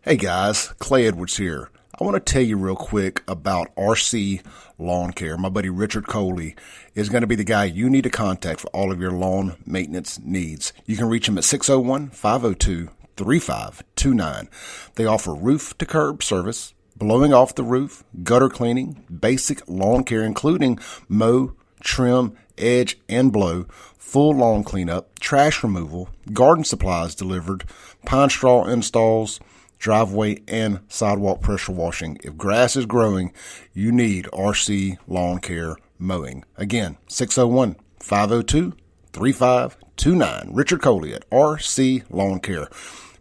Hey guys, Clay Edwards here. I want to tell you real quick about RC Lawn Care. My buddy Richard Coley is going to be the guy you need to contact for all of your lawn maintenance needs. You can reach him at 601-502-3529. They offer roof to curb service, blowing off the roof, gutter cleaning, basic lawn care including mow, trim, edge, and blow, full lawn cleanup, trash removal, garden supplies delivered, pine straw installs, driveway and sidewalk pressure washing. If grass is growing, you need RC Lawn Care Mowing. Again, 601-502-3529. Richard Coley at RC Lawn Care,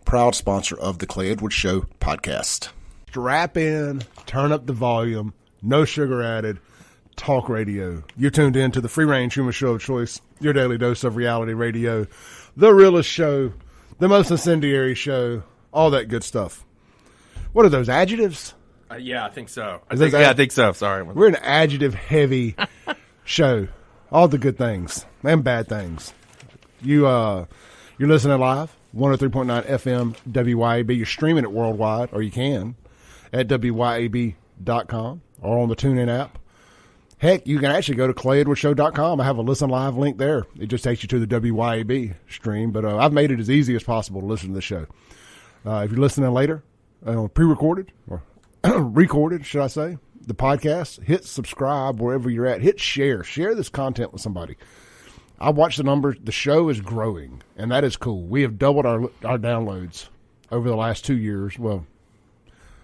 proud sponsor of the Clay Edwards Show podcast. Strap in, turn up the volume, no sugar added, talk radio. You're tuned in to the free-range human show of choice, your daily dose of reality radio, the realest show, the most incendiary show, all that good stuff. What are those, adjectives? Yeah, I think so. I think so. Sorry. We're an adjective-heavy show. All the good things and bad things. You're listening live, 103.9 FM, WYAB. You're streaming it worldwide, or you can, at WYAB.com or on the TuneIn app. Heck, you can actually go to ClayEdwardsShow.com. I have a listen live link there. It just takes you to the WYAB stream, but I've made it as easy as possible to listen to the show. If you're listening later, pre-recorded or recorded, should I say, the podcast, hit subscribe wherever you're at. Hit share. Share this content with somebody. I watch the numbers. The show is growing, and that is cool. We have doubled our downloads over the last 2 years. Well,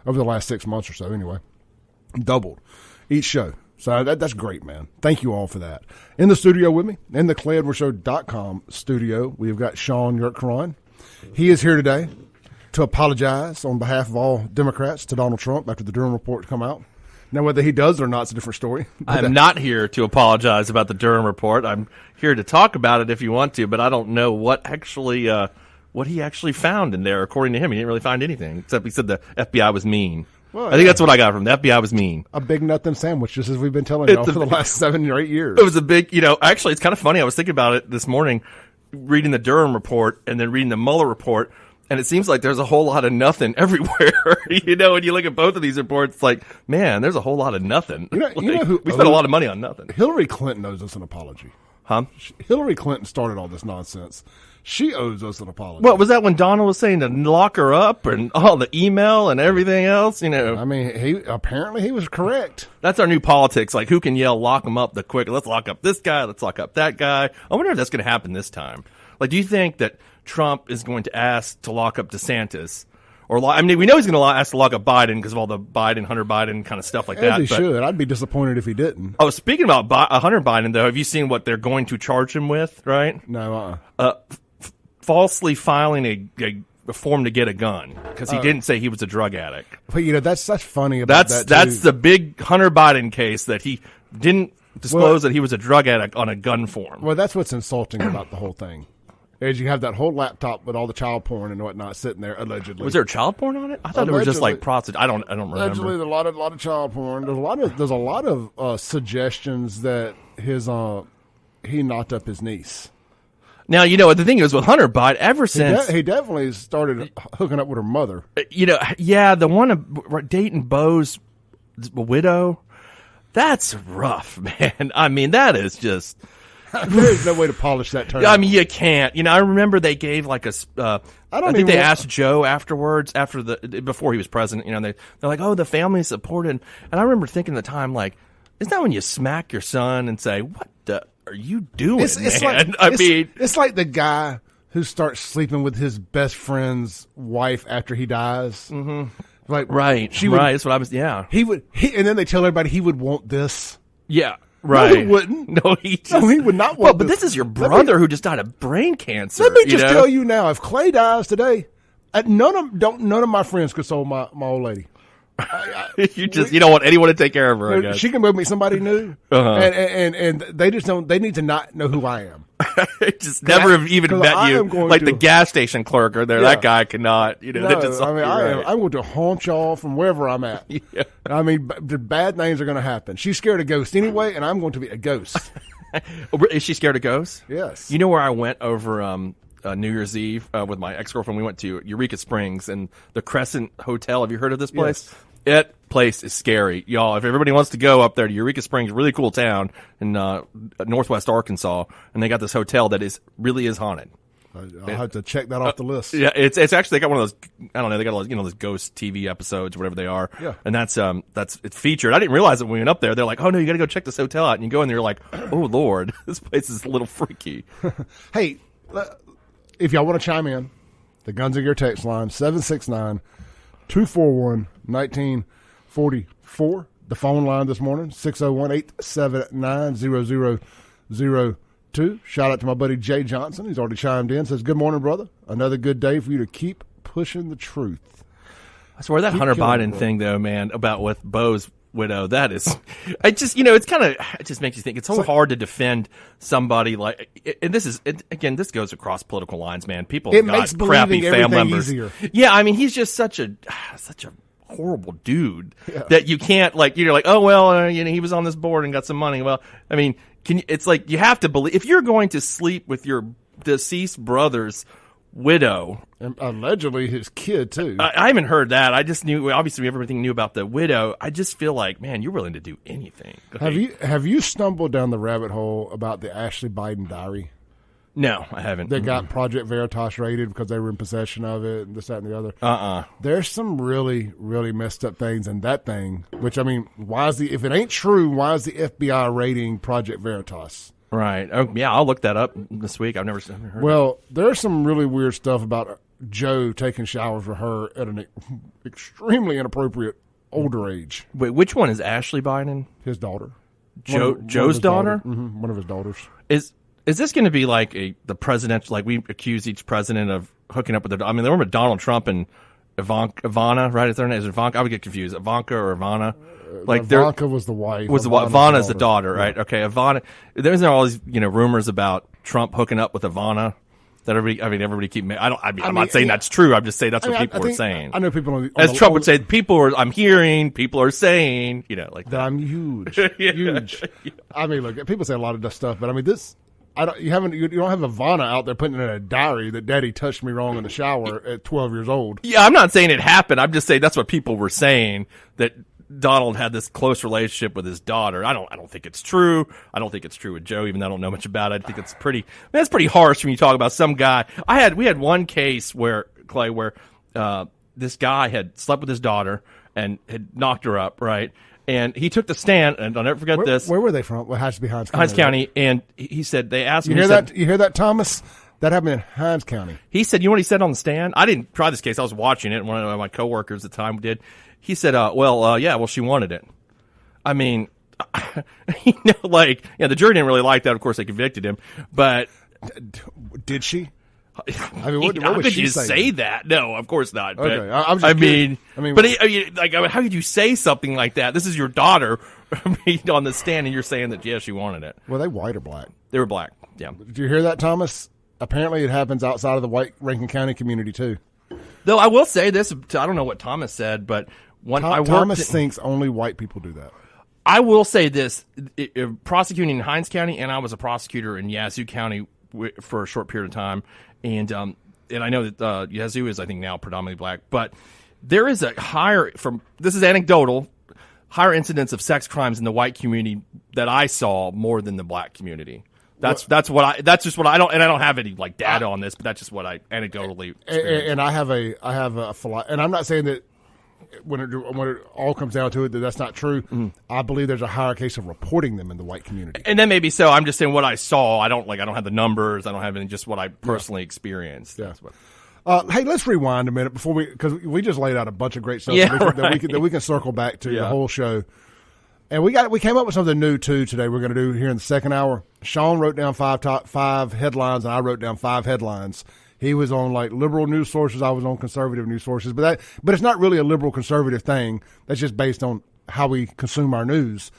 over the last 6 months or so, anyway. Doubled each show. So that's great, man. Thank you all for that. In the studio with me, in the ClayEdwardsShow.com studio, we've got Shaun Yurtkuran. He is here today to apologize on behalf of all Democrats to Donald Trump after the Durham report come out. Now, whether he does or not is a different story. I'm not here to apologize about the Durham report. I'm here to talk about it if you want to, but I don't know what he actually found in there. According to him, he didn't really find anything, except he said the FBI was mean. Well, I think that's what I got from the FBI was mean. A big nothing sandwich, just as we've been telling y'all for the last 7 or 8 years. It was a big, actually, it's kind of funny. I was thinking about it this morning, reading the Durham report and then reading the Mueller report. And it seems like there's a whole lot of nothing everywhere. When you look at both of these reports, it's like, man, there's a whole lot of nothing. We spent a lot of money on nothing. Hillary Clinton owes us an apology. Huh? Hillary Clinton started all this nonsense. She owes us an apology. What was that when Donald was saying to lock her up and all the email and everything else? I mean, he was correct. That's our new politics. Like, who can yell, lock them up the quick? Let's lock up this guy. Let's lock up that guy. I wonder if that's going to happen this time. Like, do you think that Trump is going to ask to lock up DeSantis? We know he's going to ask to lock up Biden because of all the Hunter Biden kind of stuff like that. He should. I'd be disappointed if he didn't. Oh, speaking about Hunter Biden, though, have you seen what they're going to charge him with, right? No. Falsely filing a form to get a gun because he didn't say he was a drug addict. But, that's funny about that, That's the big Hunter Biden case, that he didn't disclose that he was a drug addict on a gun form. Well, that's what's insulting about the whole thing. Is you have that whole laptop with all the child porn and whatnot sitting there allegedly. Was there child porn on it? I thought it was just like prostitute. I don't remember. Allegedly, there's a lot of child porn. There's a lot of suggestions that he knocked up his niece. Now, the thing is with Hunter Biden, ever since he definitely started hooking up with her mother. The one dating Bo's widow. That's rough, man. I mean, that is just. There's no way to polish that term. I mean, you can't. I remember they gave like a. I think they asked Joe afterwards, before he was president. They're like, "Oh, the family supported," and I remember thinking at the time, like, isn't that when you smack your son and say, "What the are you doing, man?" It's like the guy who starts sleeping with his best friend's wife after he dies. Mm-hmm. Like, right. That's what I was. Yeah. And then they tell everybody he would want this. Yeah. Right. No, he wouldn't. No, he would not want but this is your brother who just died of brain cancer. Let me just tell you now, if Clay dies today, none of my friends could console my old lady. You don't want anyone to take care of her, I guess. She can move me somebody new, and they just don't. They need to not know who I am. Just never have even met you, like the gas station clerk or there. Yeah. That guy cannot. I'm going to haunt y'all from wherever I'm at. Yeah. I mean, the bad things are going to happen. She's scared of ghosts anyway, and I'm going to be a ghost. Is she scared of ghosts? Yes. You know where I went over New Year's Eve with my ex-girlfriend. We went to Eureka Springs and the Crescent Hotel. Have you heard of this place? Yes. That place is scary, y'all. If everybody wants to go up there to Eureka Springs, really cool town in northwest Arkansas, and they got this hotel that really is haunted. I'll have to check that off the list. Yeah, it's actually, they got one of those, I don't know, they got those ghost TV episodes or whatever they are. Yeah. And that's it's featured. I didn't realize it when we went up there. They're like, oh no, you got to go check this hotel out. And you go in there, you're like, oh Lord, this place is a little freaky. Hey, if y'all want to chime in, the Guns in Your text line 769-241-1944. The phone line this morning 601-879-0002. Shout out to my buddy Jay Johnson. He's already chimed in. Says, good morning, brother. Another good day for you to keep pushing the truth. I swear that Hunter Biden thing, though, man, about with Bo's widow, that is, it just makes you think it's so hard to defend somebody like, and again, this goes across political lines, man. People It got makes crappy believing family everything members. easier. Yeah, I mean, he's just such a horrible dude that you can't, like, you're like, oh well, he was on this board and got some money. Well, I mean, it's like you have to believe if you're going to sleep with your deceased brother's widow, and allegedly his kid too. I haven't heard that. I just knew, obviously, everything knew about the widow. I just feel like, man, you're willing to do anything. Have you stumbled down the rabbit hole about the Ashley Biden diary? No, I haven't. They got Project Veritas raided because they were in possession of it, and this, that, and the other. There's some really, really messed up things in that thing. Which, I mean, if it ain't true, why is the FBI raiding Project Veritas? Right. Oh, yeah, I'll look that up this week. I've never heard. Well, there's some really weird stuff about Joe taking showers with her at an extremely inappropriate older age. Wait, which one is Ashley Biden? His daughter. Joe's daughter? Mm-hmm, one of his daughters. Is this going to be like the presidential, like we accuse each president of hooking up with I mean, they were with Donald Trump and Ivana, right? Is their name? Is it Ivanka? I would get confused. Ivanka or Ivana? Like Ivanka was the wife. Ivana's the daughter, right? Yeah. Okay, Ivana. There's all these, rumors about Trump hooking up with Ivana. That everybody keep. I'm not saying that's true. I'm just saying that's what people are saying. I know people as Trump would say, I'm hearing, people are saying, like that. I'm huge, huge. Yeah. I mean, look, people say a lot of this stuff, but I mean, this. You don't have Ivana out there putting in a diary that Daddy touched me wrong in the shower at 12 years old. Yeah, I'm not saying it happened. I'm just saying that's what people were saying, that Donald had this close relationship with his daughter. I don't think it's true. I don't think it's true with Joe, even though I don't know much about it. I think it's that's pretty harsh when you talk about some guy. We had one case where this guy had slept with his daughter and had knocked her up, right? And he took the stand, and I'll never forget this. Where were they from? Well, it has to be Hinds County. Hinds County, and he said, they asked him. You hear that, Thomas? That happened in Hinds County. He said, you know what he said on the stand? I didn't try this case. I was watching it, and one of my coworkers at the time did. He said, she wanted it. I mean, the jury didn't really like that. Of course, they convicted him, but. Did she? I mean, what could you say that? No, of course not. But, okay, I'm just kidding. How could you say something like that? This is your daughter on the stand, and you're saying that, she wanted it. Were they white or black? They were black, yeah. Did you hear that, Thomas? Apparently it happens outside of the white Rankin County community, too. Though I will say this, I don't know what Thomas said, but Thomas thinks only white people do that. I will say this, prosecuting in Hinds County, and I was a prosecutor in Yazoo County for a short period of time, and I know that Yazoo is, I think, now predominantly black, but there is a this is anecdotal, higher incidence of sex crimes in the white community that I saw more than the black community. That's just what I don't, and I don't have any data on this, but that's just what I anecdotally experienced. And I have and I'm not saying that when it all comes down to it that that's not true. Mm-hmm. I believe there's a higher case of reporting them in the white community. And that may be so. I'm just saying what I saw. I don't have the numbers. I don't have any, just what I personally experienced. Yeah. Hey, let's rewind a minute because we just laid out a bunch of great stuff that we can circle back to the whole show. And we came up with something new too today. We're going to do here in the second hour. Shaun wrote down five headlines, and I wrote down 5 headlines. He was on liberal news sources. I was on conservative news sources. But it's not really a liberal conservative thing. That's just based on how we consume our news.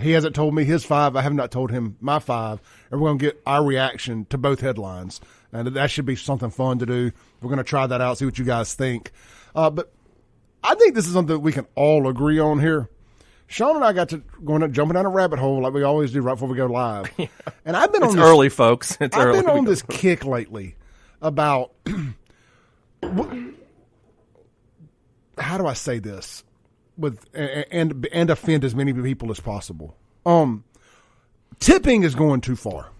He hasn't told me his 5. I have not told him my 5. And we're going to get our reaction to both headlines. And that should be something fun to do. We're going to try that out, see what you guys think. But I think this is something that we can all agree on here. Shaun and I got to jumping down a rabbit hole like we always do right before we go live. And I've been early, folks. I've been on this kick lately about how do I say this and offend as many people as possible. Tipping is going too far.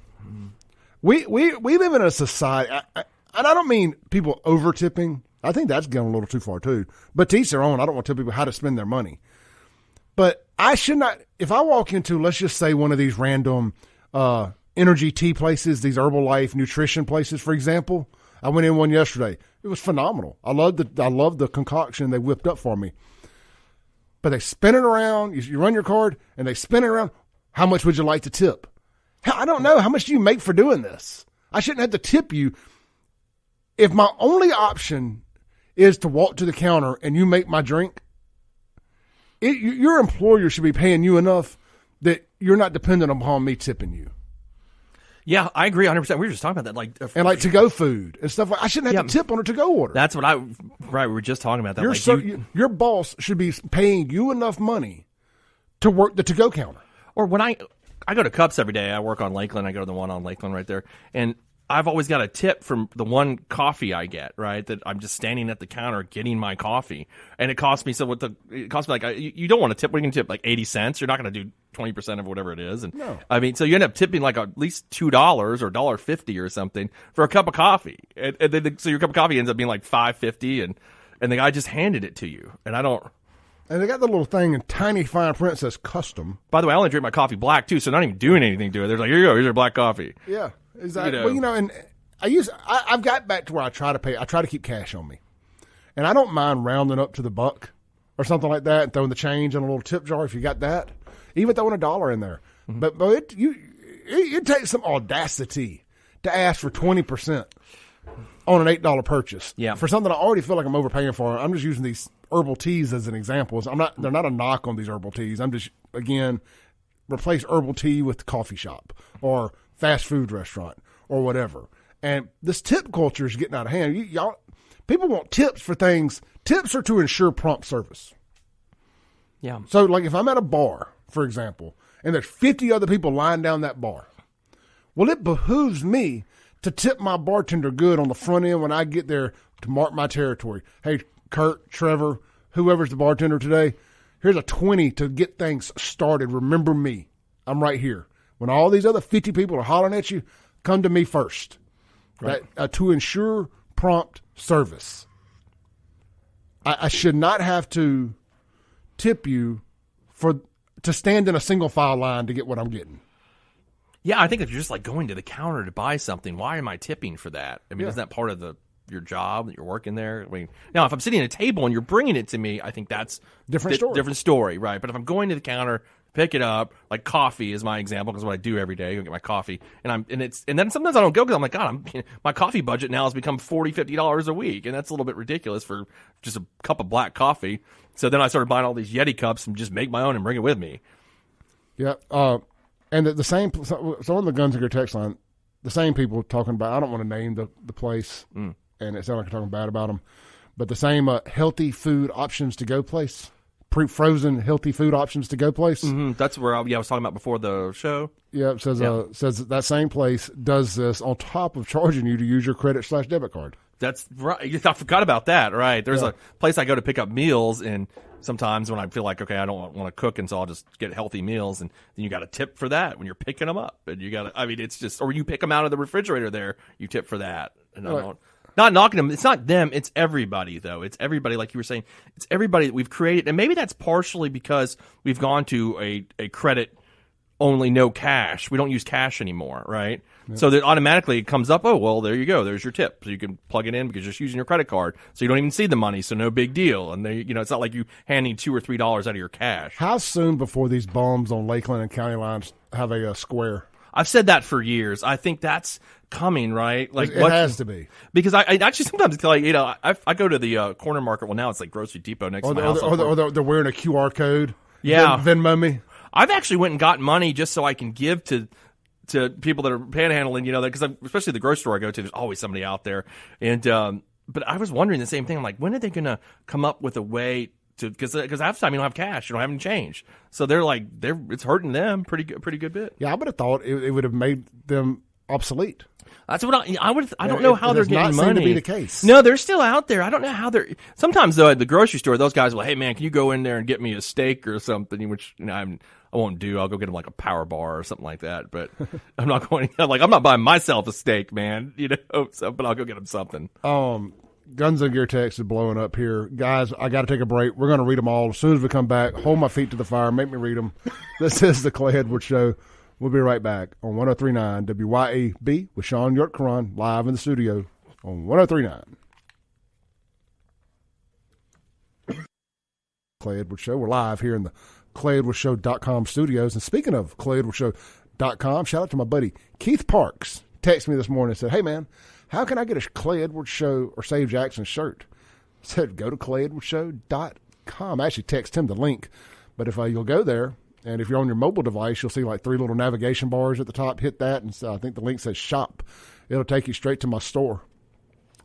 We live in a society, and I don't mean people over tipping. I think that's going a little too far too. But to each their own. I don't want to tell people how to spend their money. But I should not. If I walk into, let's just say, one of these random energy tea places, these Herbalife nutrition places, for example. I went in one yesterday. It was phenomenal. I loved the concoction they whipped up for me. But they spin it around. You run your card, and they spin it around. How much would you like to tip? Hell, I don't know. How much do you make for doing this? I shouldn't have to tip you. If my only option is to walk to the counter and you make my drink, your employer should be paying you enough that you're not dependent upon me tipping you. Yeah, I agree 100%. We were just talking about that, and to-go food and stuff I shouldn't have to tip on a to-go order. That's what we were just talking about that. Your boss should be paying you enough money to work the to-go counter. Or when I go to Cups every day. I work on Lakeland. I go to the one on Lakeland right there, and I've always got a tip from the one coffee I get, right? That I'm just standing at the counter getting my coffee, and it costs me it costs me like you don't want to tip. What are you going to tip, like 80 cents? You're not going to do 20% of whatever it is, and no. I mean, so you end up tipping like at least $2 or $1.50 or something for a cup of coffee, and then so your cup of coffee ends up being like $5.50, and the guy just handed it to you, and I don't. And they got the little thing in tiny fine print that says custom. By the way, I only drink my coffee black too, so not even doing anything to it. They're like, here you go, here's your black coffee. Yeah. Exactly. Well, and I've got back to where I try to keep cash on me. And I don't mind rounding up to the buck or something like that and throwing the change in a little tip jar if you got that. Even throwing $1 in there. Mm-hmm. But it takes some audacity to ask for 20% on an $8 purchase. Yeah. For something I already feel like I'm overpaying for. I'm just using these herbal teas as an example. They're not a knock on these herbal teas. I'm just, again, replace herbal tea with coffee shop or fast food restaurant or whatever. And this tip culture is getting out of hand. People want tips for things. Tips are to ensure prompt service. Yeah. So, like, if I'm at a bar, for example, and there's 50 other people lying down that bar, well, it behooves me to tip my bartender good on the front end when I get there to mark my territory. Hey, Kurt, Trevor, whoever's the bartender today, here's a 20 to get things started. Remember me. I'm right here. When all these other 50 people are hollering at you, come to me first. Right. To ensure prompt service. I should not have to tip you to stand in a single file line to get what I'm getting. Yeah, I think if you're just like going to the counter to buy something, why am I tipping for that? I mean, isn't that part of your job that you're working there? I mean, now if I'm sitting at a table and you're bringing it to me, I think that's different story, right? But if I'm going to the counter, pick it up, like coffee is my example because what I do every day, I go get my coffee, and then sometimes I don't go because I'm like, God, my coffee budget now has become $40-$50 a week, and that's a little bit ridiculous for just a cup of black coffee. So then I started buying all these Yeti cups and just make my own and bring it with me. Yeah, and the same. So on the Guns and Gear text line, the same people talking about. I don't want to name the place, and it sounds like I'm talking bad about them, but the same healthy food options to go place. Pre-frozen healthy food options to go place. Mm-hmm. That's where I was talking about before the show. Yeah, it says that same place does this on top of charging you to use your credit/debit card. That's right. I forgot about that. Right. There's a place I go to pick up meals, and sometimes when I feel like, okay, I don't want to cook, and so I'll just get healthy meals, and then you got to tip for that when you're picking them up, and you got to. I mean, it's just, or you pick them out of the refrigerator there, you tip for that, and I don't. Not knocking them. It's not them. It's everybody, though. It's everybody, like you were saying. It's everybody that we've created. And maybe that's partially because we've gone to a credit only, no cash. We don't use cash anymore, right? Yeah. So that automatically it comes up, oh, well, there you go. There's your tip. So you can plug it in because you're just using your credit card. So you don't even see the money, so no big deal. And it's not like you handing $2 or $3 out of your cash. How soon before these bums on Lakeland and County lines have a square? I've said that for years. I think that's coming, right? Like it has to be, because I actually sometimes tell you, I go to the corner market. Well, now it's like Grocery Depot next to my house. Or they're wearing a QR code. Yeah, Venmo me. I've actually went and gotten money just so I can give to people that are panhandling. Because especially the grocery store I go to, there's always somebody out there. And but I was wondering the same thing. I'm like, when are they going to come up with a way to? Because half the time you don't have cash, you don't have any change. So it's hurting them pretty good bit. Yeah, I would have thought it would have made them obsolete. That's what I would. I don't know how they're getting money. Not to be the case. No, they're still out there. I don't know how they're. Sometimes though, at the grocery store, those guys will, hey man, can you go in there and get me a steak or something? Which I won't do. I'll go get them like a power bar or something like that. But I'm not going. I'm not buying myself a steak, man. So, but I'll go get them something. Guns and Gear text is blowing up here. Guys, I got to take a break. We're going to read them all. As soon as we come back, hold my feet to the fire. Make me read them. This is the Clay Edwards Show. We'll be right back on 103.9 WYAB with Shaun Yurtkuran live in the studio on 103.9. Clay Edwards Show. We're live here in the ClayEdwardsShow.com studios. And speaking of ClayEdwardsShow.com, shout out to my buddy Keith Parks. Texted me this morning and said, hey, man, how can I get a Clay Edwards Show or Save Jackson shirt? I said, go to ClayEdwardsShow.com. I actually text him the link. But if you'll go there, and if you're on your mobile device, you'll see like 3 little navigation bars at the top. Hit that, and so I think the link says shop. It'll take you straight to my store.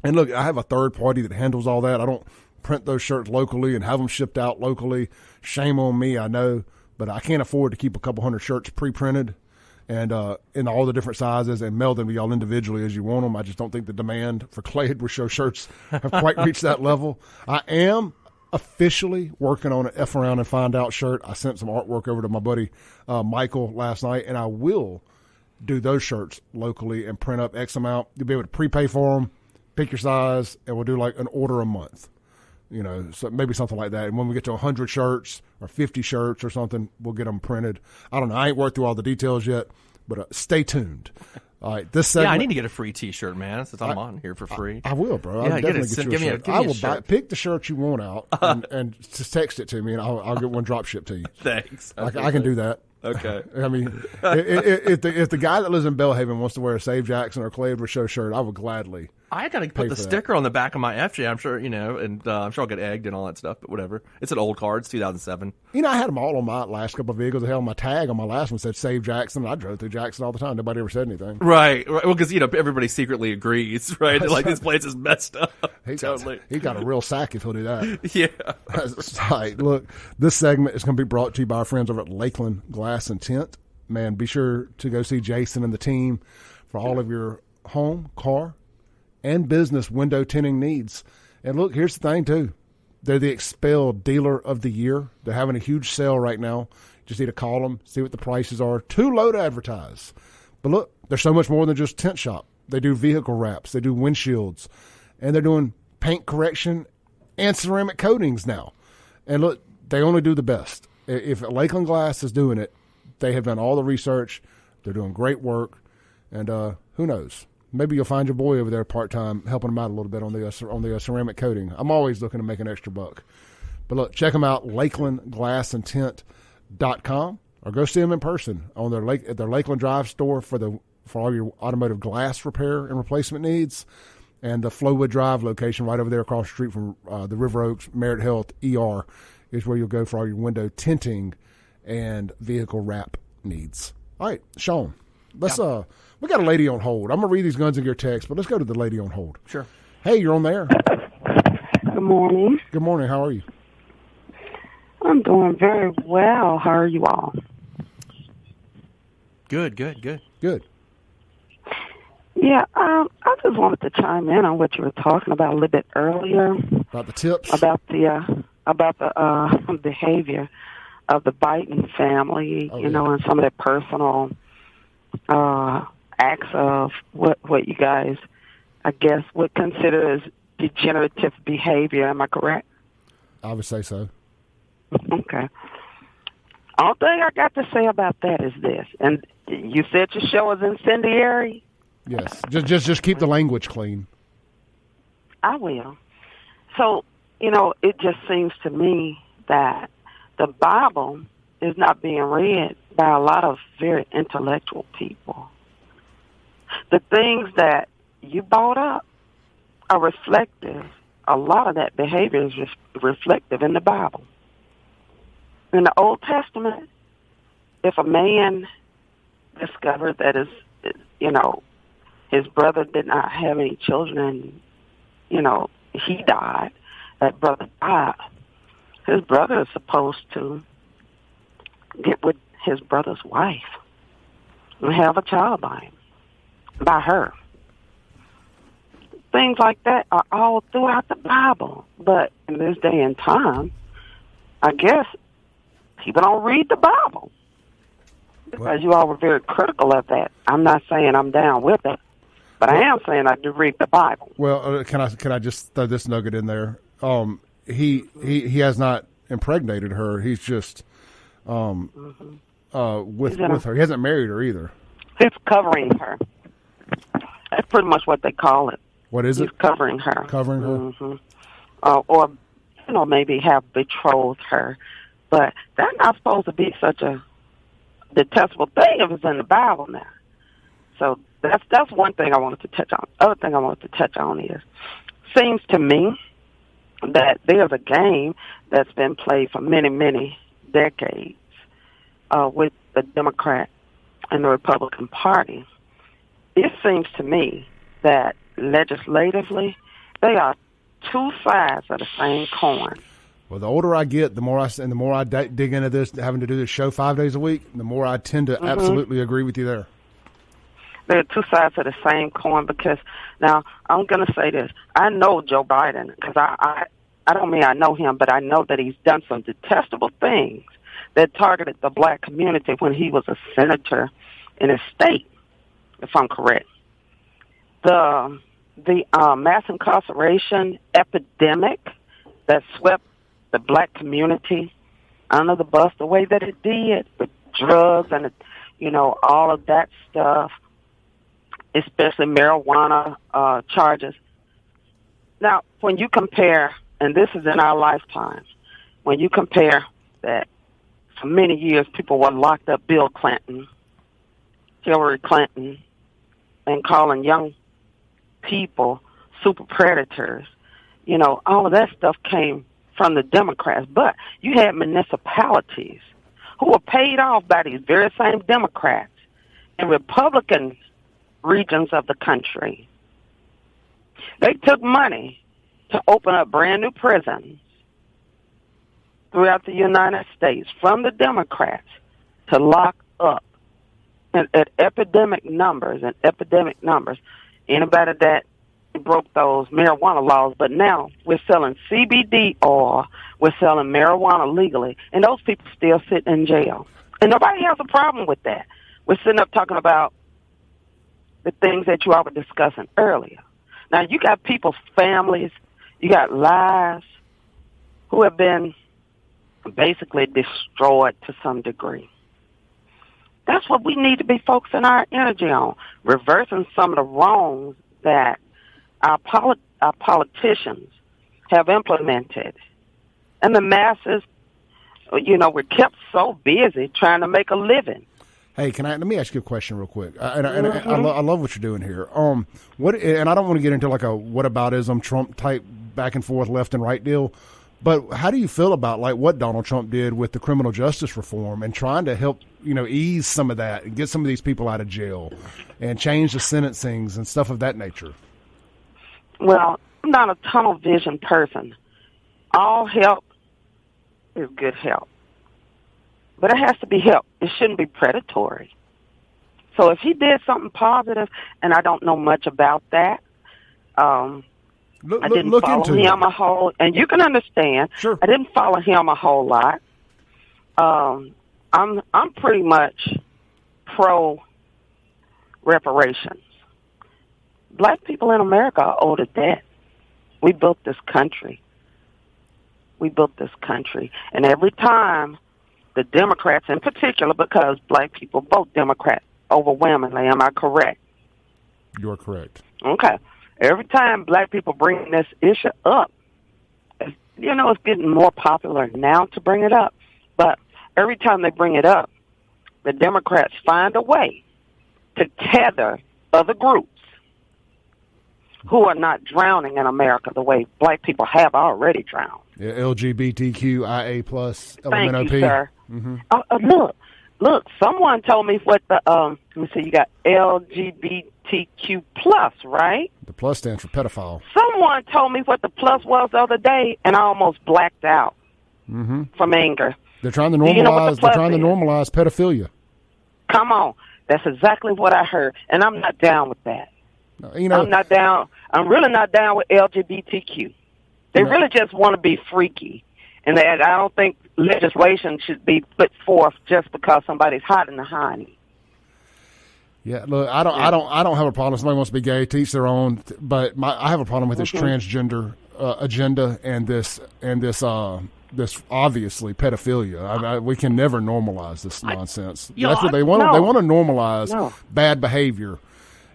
And look, I have a third party that handles all that. I don't print those shirts locally and have them shipped out locally. Shame on me, I know. But I can't afford to keep a couple hundred shirts pre-printed and in all the different sizes and mail them to y'all individually as you want them. I just don't think the demand for Clay Edwards Show shirts have quite reached that level. I am officially working on an F around and find out shirt. I sent some artwork over to my buddy Michael last night, and I will do those shirts locally and print up X amount. You'll be able to prepay for them, pick your size, and we'll do like an order a month. So maybe something like that. And when we get to 100 shirts or 50 shirts or something, we'll get them printed. I don't know. I ain't worked through all the details yet, but stay tuned. All right, this segment. Yeah, I need to get a free T-shirt, man, since I'm on here for free. I will, bro. Yeah, I'll definitely get you a shirt. I will pick the shirt you want out and just text it to me, and I'll get one drop shipped to you. Thanks. I can do that. Okay. I mean, if the guy that lives in Bellhaven wants to wear a Save Jackson or Clay Edwards Show shirt, I would gladly. I got to put the sticker on the back of my FJ. I'm sure, and I'm sure I'll get egged and all that stuff, but whatever. It's an old car. It's 2007. I had them all on my last couple of vehicles. Hell, my tag on my last one said Save Jackson. I drove through Jackson all the time. Nobody ever said anything. Right. Well, because, everybody secretly agrees, right? That's like, right. This place is messed up. He got a real sack if he'll do that. Yeah. That's right. Look, this segment is going to be brought to you by our friends over at Lakeland Glass and Tint. Man, be sure to go see Jason and the team for all of your home, car, and business window tinting needs. And look, here's the thing, too. They're the Expelled Dealer of the Year. They're having a huge sale right now. Just need to call them, see what the prices are. Too low to advertise. But look, they're so much more than just tint shop. They do vehicle wraps. They do windshields. And they're doing paint correction and ceramic coatings now. And look, they only do the best. If Lakeland Glass is doing it, they have done all the research. They're doing great work. And who knows? Maybe you'll find your boy over there part-time helping him out a little bit on the ceramic coating. I'm always looking to make an extra buck. But look, check them out, LakelandGlassandTint.com, or go see them in person on their Lakeland Drive store for all your automotive glass repair and replacement needs, and the Flowwood Drive location right over there across the street from the River Oaks Merit Health ER is where you'll go for all your window tinting and vehicle wrap needs. All right, Shaun, let's we got a lady on hold. I'm gonna read these Guns and Gear texts, but let's go to the lady on hold. Sure. Hey, you're on there. Good morning. Good morning. How are you? I'm doing very well. How are you all? Good. Yeah, I just wanted to chime in on what you were talking about a little bit earlier. About the tips? About the behavior of the Biden family, and some of their personal acts of what you guys, I guess, would consider as degenerative behavior. Am I correct? I would say so. Okay. All thing I got to say about that is this, and you said your show is incendiary? Yes. Just keep the language clean. I will. So, it just seems to me that the Bible is not being read by a lot of very intellectual people. The things that you brought up are reflective. A lot of that behavior is reflective in the Bible. In the Old Testament, if a man discovered that his brother did not have any children and, he died, that brother died, his brother is supposed to get with his brother's wife and have a child by him. by her. Things like that are all throughout the Bible. But in this day and time, I guess people don't read the Bible because you all were very critical of that. I'm not saying I'm down with it, but I am saying I do read the Bible. Well, can I just throw this nugget in there? He has not impregnated her. He's just with her. He hasn't married her either. He's covering her. That's pretty much what they call it. What is He's it? Covering her. Covering her? Mm-hmm. Or, maybe have betrothed her. But that's not supposed to be such a detestable thing if it's in the Bible now. So that's one thing I wanted to touch on. Other thing I wanted to touch on is, seems to me that there's a game that's been played for many, many decades with the Democrat and the Republican Party. It seems to me that legislatively, they are two sides of the same coin. Well, the older I get, the more I dig into this, having to do this show 5 days a week, the more I tend to absolutely agree with you there. They're two sides of the same coin because, now, I'm going to say this. I know Joe Biden because I don't mean I know him, but I know that he's done some detestable things that targeted the black community when he was a senator in his state, if I'm correct. The mass incarceration epidemic that swept the black community under the bus the way that it did, with drugs and, all of that stuff, especially marijuana charges. Now, when you compare, and this is in our lifetime, when you compare that for many years people were locked up, Bill Clinton, Hillary Clinton, and calling young people super predators, all of that stuff came from the Democrats. But you had municipalities who were paid off by these very same Democrats in Republican regions of the country. They took money to open up brand new prisons throughout the United States from the Democrats to lock up at epidemic numbers. Anybody that broke those marijuana laws, but now we're selling CBD oil, we're selling marijuana legally, and those people still sitting in jail. And nobody has a problem with that. We're sitting up talking about the things that you all were discussing earlier. Now, you got people's families, you got lives who have been basically destroyed to some degree. That's what we need to be focusing our energy on, reversing some of the wrongs that our politicians have implemented. And the masses, we're kept so busy trying to make a living. Hey, let me ask you a question real quick? I love what you're doing here. And I don't want to get into like a whataboutism, Trump type back and forth, left and right deal. But how do you feel about like what Donald Trump did with the criminal justice reform and trying to help, ease some of that and get some of these people out of jail and change the sentencings and stuff of that nature? Well, I'm not a tunnel vision person. All help is good help. But it has to be help. It shouldn't be predatory. So if he did something positive, and I don't know much about that, I didn't follow him a whole, and you can understand. Sure. I didn't follow him a whole lot. I'm pretty much pro reparations. Black people in America are owed a debt. We built this country. And every time the Democrats in particular, because black people vote Democrat overwhelmingly, am I correct? You're correct. Okay. Every time black people bring this issue up, it's getting more popular now to bring it up. But every time they bring it up, the Democrats find a way to tether other groups who are not drowning in America the way black people have already drowned. Yeah, LGBTQIA plus Thank LMNOP. you, sir. Mm-hmm. Look, someone told me what the, let me see, you got LGBTQ plus, right? The plus stands for pedophile. Someone told me what the plus was the other day, and I almost blacked out from anger. They're trying to normalize. They're trying to normalize pedophilia. Come on, That's exactly what I heard, and I'm not down with that. You know, I'm not down. I'm really not down with LGBTQ. They really just want to be freaky, and I don't think legislation should be put forth just because somebody's hot in the hiney. Yeah, look, I don't have a problem if somebody wants to be gay, to each their own. But I have a problem with this transgender agenda and this obviously pedophilia. We can never normalize this nonsense. That's what they want. No. They want to normalize bad behavior,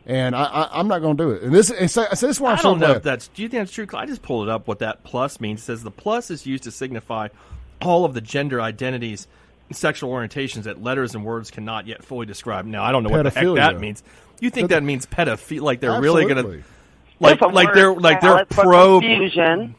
and I'm not going to do it. And this is why I'm so I don't know glad. if that's. Do you think that's true? I just pulled it up. What that plus means. It says the plus is used to signify all of the gender identities, sexual orientations that letters and words cannot yet fully describe. Now, I don't know what the heck that means. You think that means pedophilia? Like they're really going to, like they're pro confusion.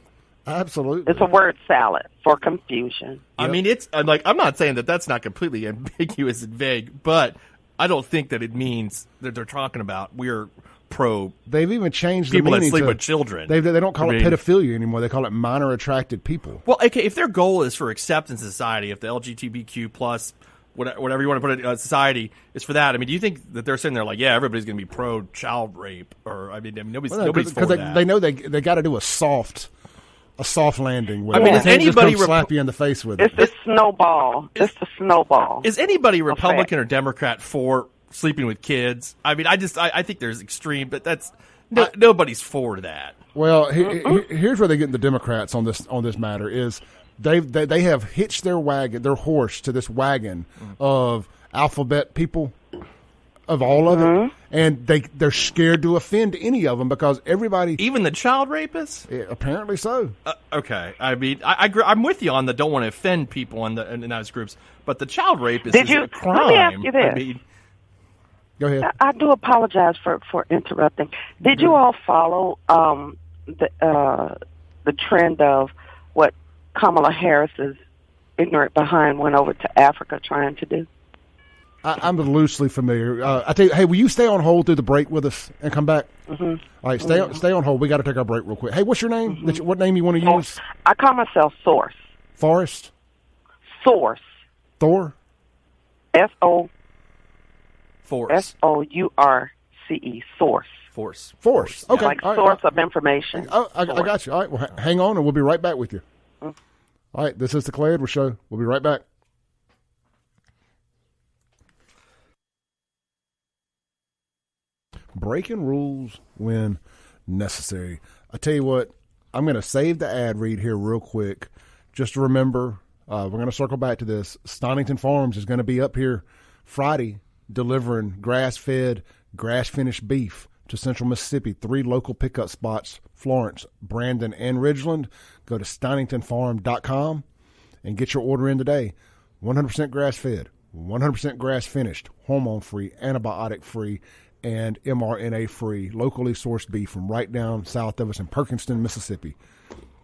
Absolutely, it's a word salad for confusion. I mean, it's like I'm not saying that that's not completely ambiguous and vague, but I don't think that it means that they're talking about we're pro. They've even changed people the meaning that sleep to, with children. They don't call it pedophilia anymore. They call it minor attracted people. Well, okay, if their goal is for acceptance in society, if the LGBTQ plus whatever you want to put it, society is for that. I mean, do you think that they're sitting there like, yeah, everybody's going to be pro child rape, or I mean nobody's for that? They know they got to do a soft landing. With is anybody slap you in the face with it? It's the snowball. It's the snowball. Is anybody Republican or Democrat for sleeping with kids? I mean, I think there's extreme, but that's nobody's for that. Well, here's where they get the Democrats on this matter is they have hitched their horse to this wagon of alphabet people, of all of it, and they're scared to offend any of them because everybody, even the child rapists, apparently so. Okay, I mean, I'm with you on the don't want to offend people in those groups, but the child rapist is a crime. Let me ask you this. I mean, go ahead. I do apologize for interrupting. Did you all follow the trend of what Kamala Harris's ignorant behind went over to Africa trying to do? I'm loosely familiar. I tell you, hey, will you stay on hold through the break with us and come back? All right, stay on hold. We got to take our break real quick. Hey, what's your name? What name you want to use? I call myself Source. Forrest? Source. Thor? S-O. Force. S-O-U-R-C-E. Source. Force. Okay. Like source of information. I got you. All right, well, hang on, and we'll be right back with you. All right, this is the Clay Edwards Show. We'll be right back. Breaking rules when necessary. I tell you what, I'm going to save the ad read here real quick. Just to remember, we're going to circle back to this. Stonington Farms is going to be up here Friday delivering grass-fed, grass-finished beef to Central Mississippi. 3 local pickup spots, Florence, Brandon, and Ridgeland. Go to stoningtonfarm.com and get your order in today. 100% grass-fed, 100% grass-finished, hormone-free, antibiotic-free, and mRNA-free, locally sourced beef from right down south of us in Perkinston, Mississippi.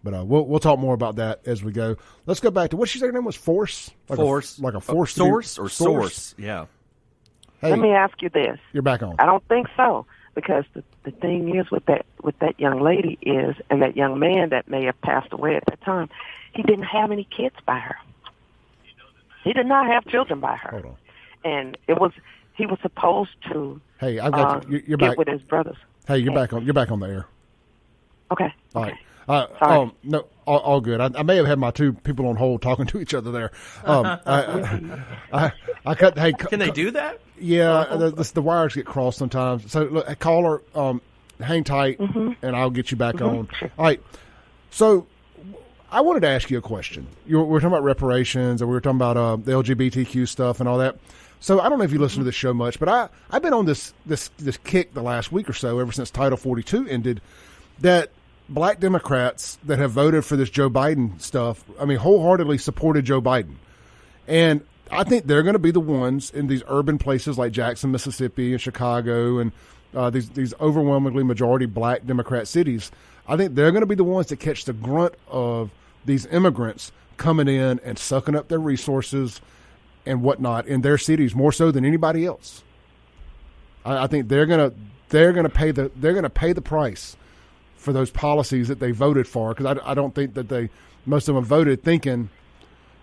But we'll talk more about that as we go. Let's go back to what she said her name was. Force. Force. Like a force. Source. Yeah. Hey, let me ask you this. You're back on. I don't think so, because the thing is with that young lady is, and that young man that may have passed away at that time, he didn't have any kids by her. He did not have children by her. Hold on. And he was supposed to. Hey, I've got you're get back with his brothers. Hey, you're back on. You're back on the air. Okay. All right. No, all good. I may have had my 2 people on hold talking to each other there. I cut. Hey, can they do that? Yeah, the wires get crossed sometimes. So look, caller, hang tight, and I'll get you back on. All right. So I wanted to ask you a question. We're talking about reparations, and we were talking about the LGBTQ stuff and all that. So I don't know if you listen to this show much, but I've been on this kick the last week or so, ever since Title 42 ended, that black Democrats that have voted for this Joe Biden stuff, I mean, wholeheartedly supported Joe Biden. And I think they're going to be the ones in these urban places like Jackson, Mississippi, and Chicago, and these overwhelmingly majority black Democrat cities. I think they're going to be the ones that catch the grunt of these immigrants coming in and sucking up their resources and whatnot in their cities more so than anybody else. I think they're gonna pay the price for those policies that they voted for, because I don't think that most of them voted thinking,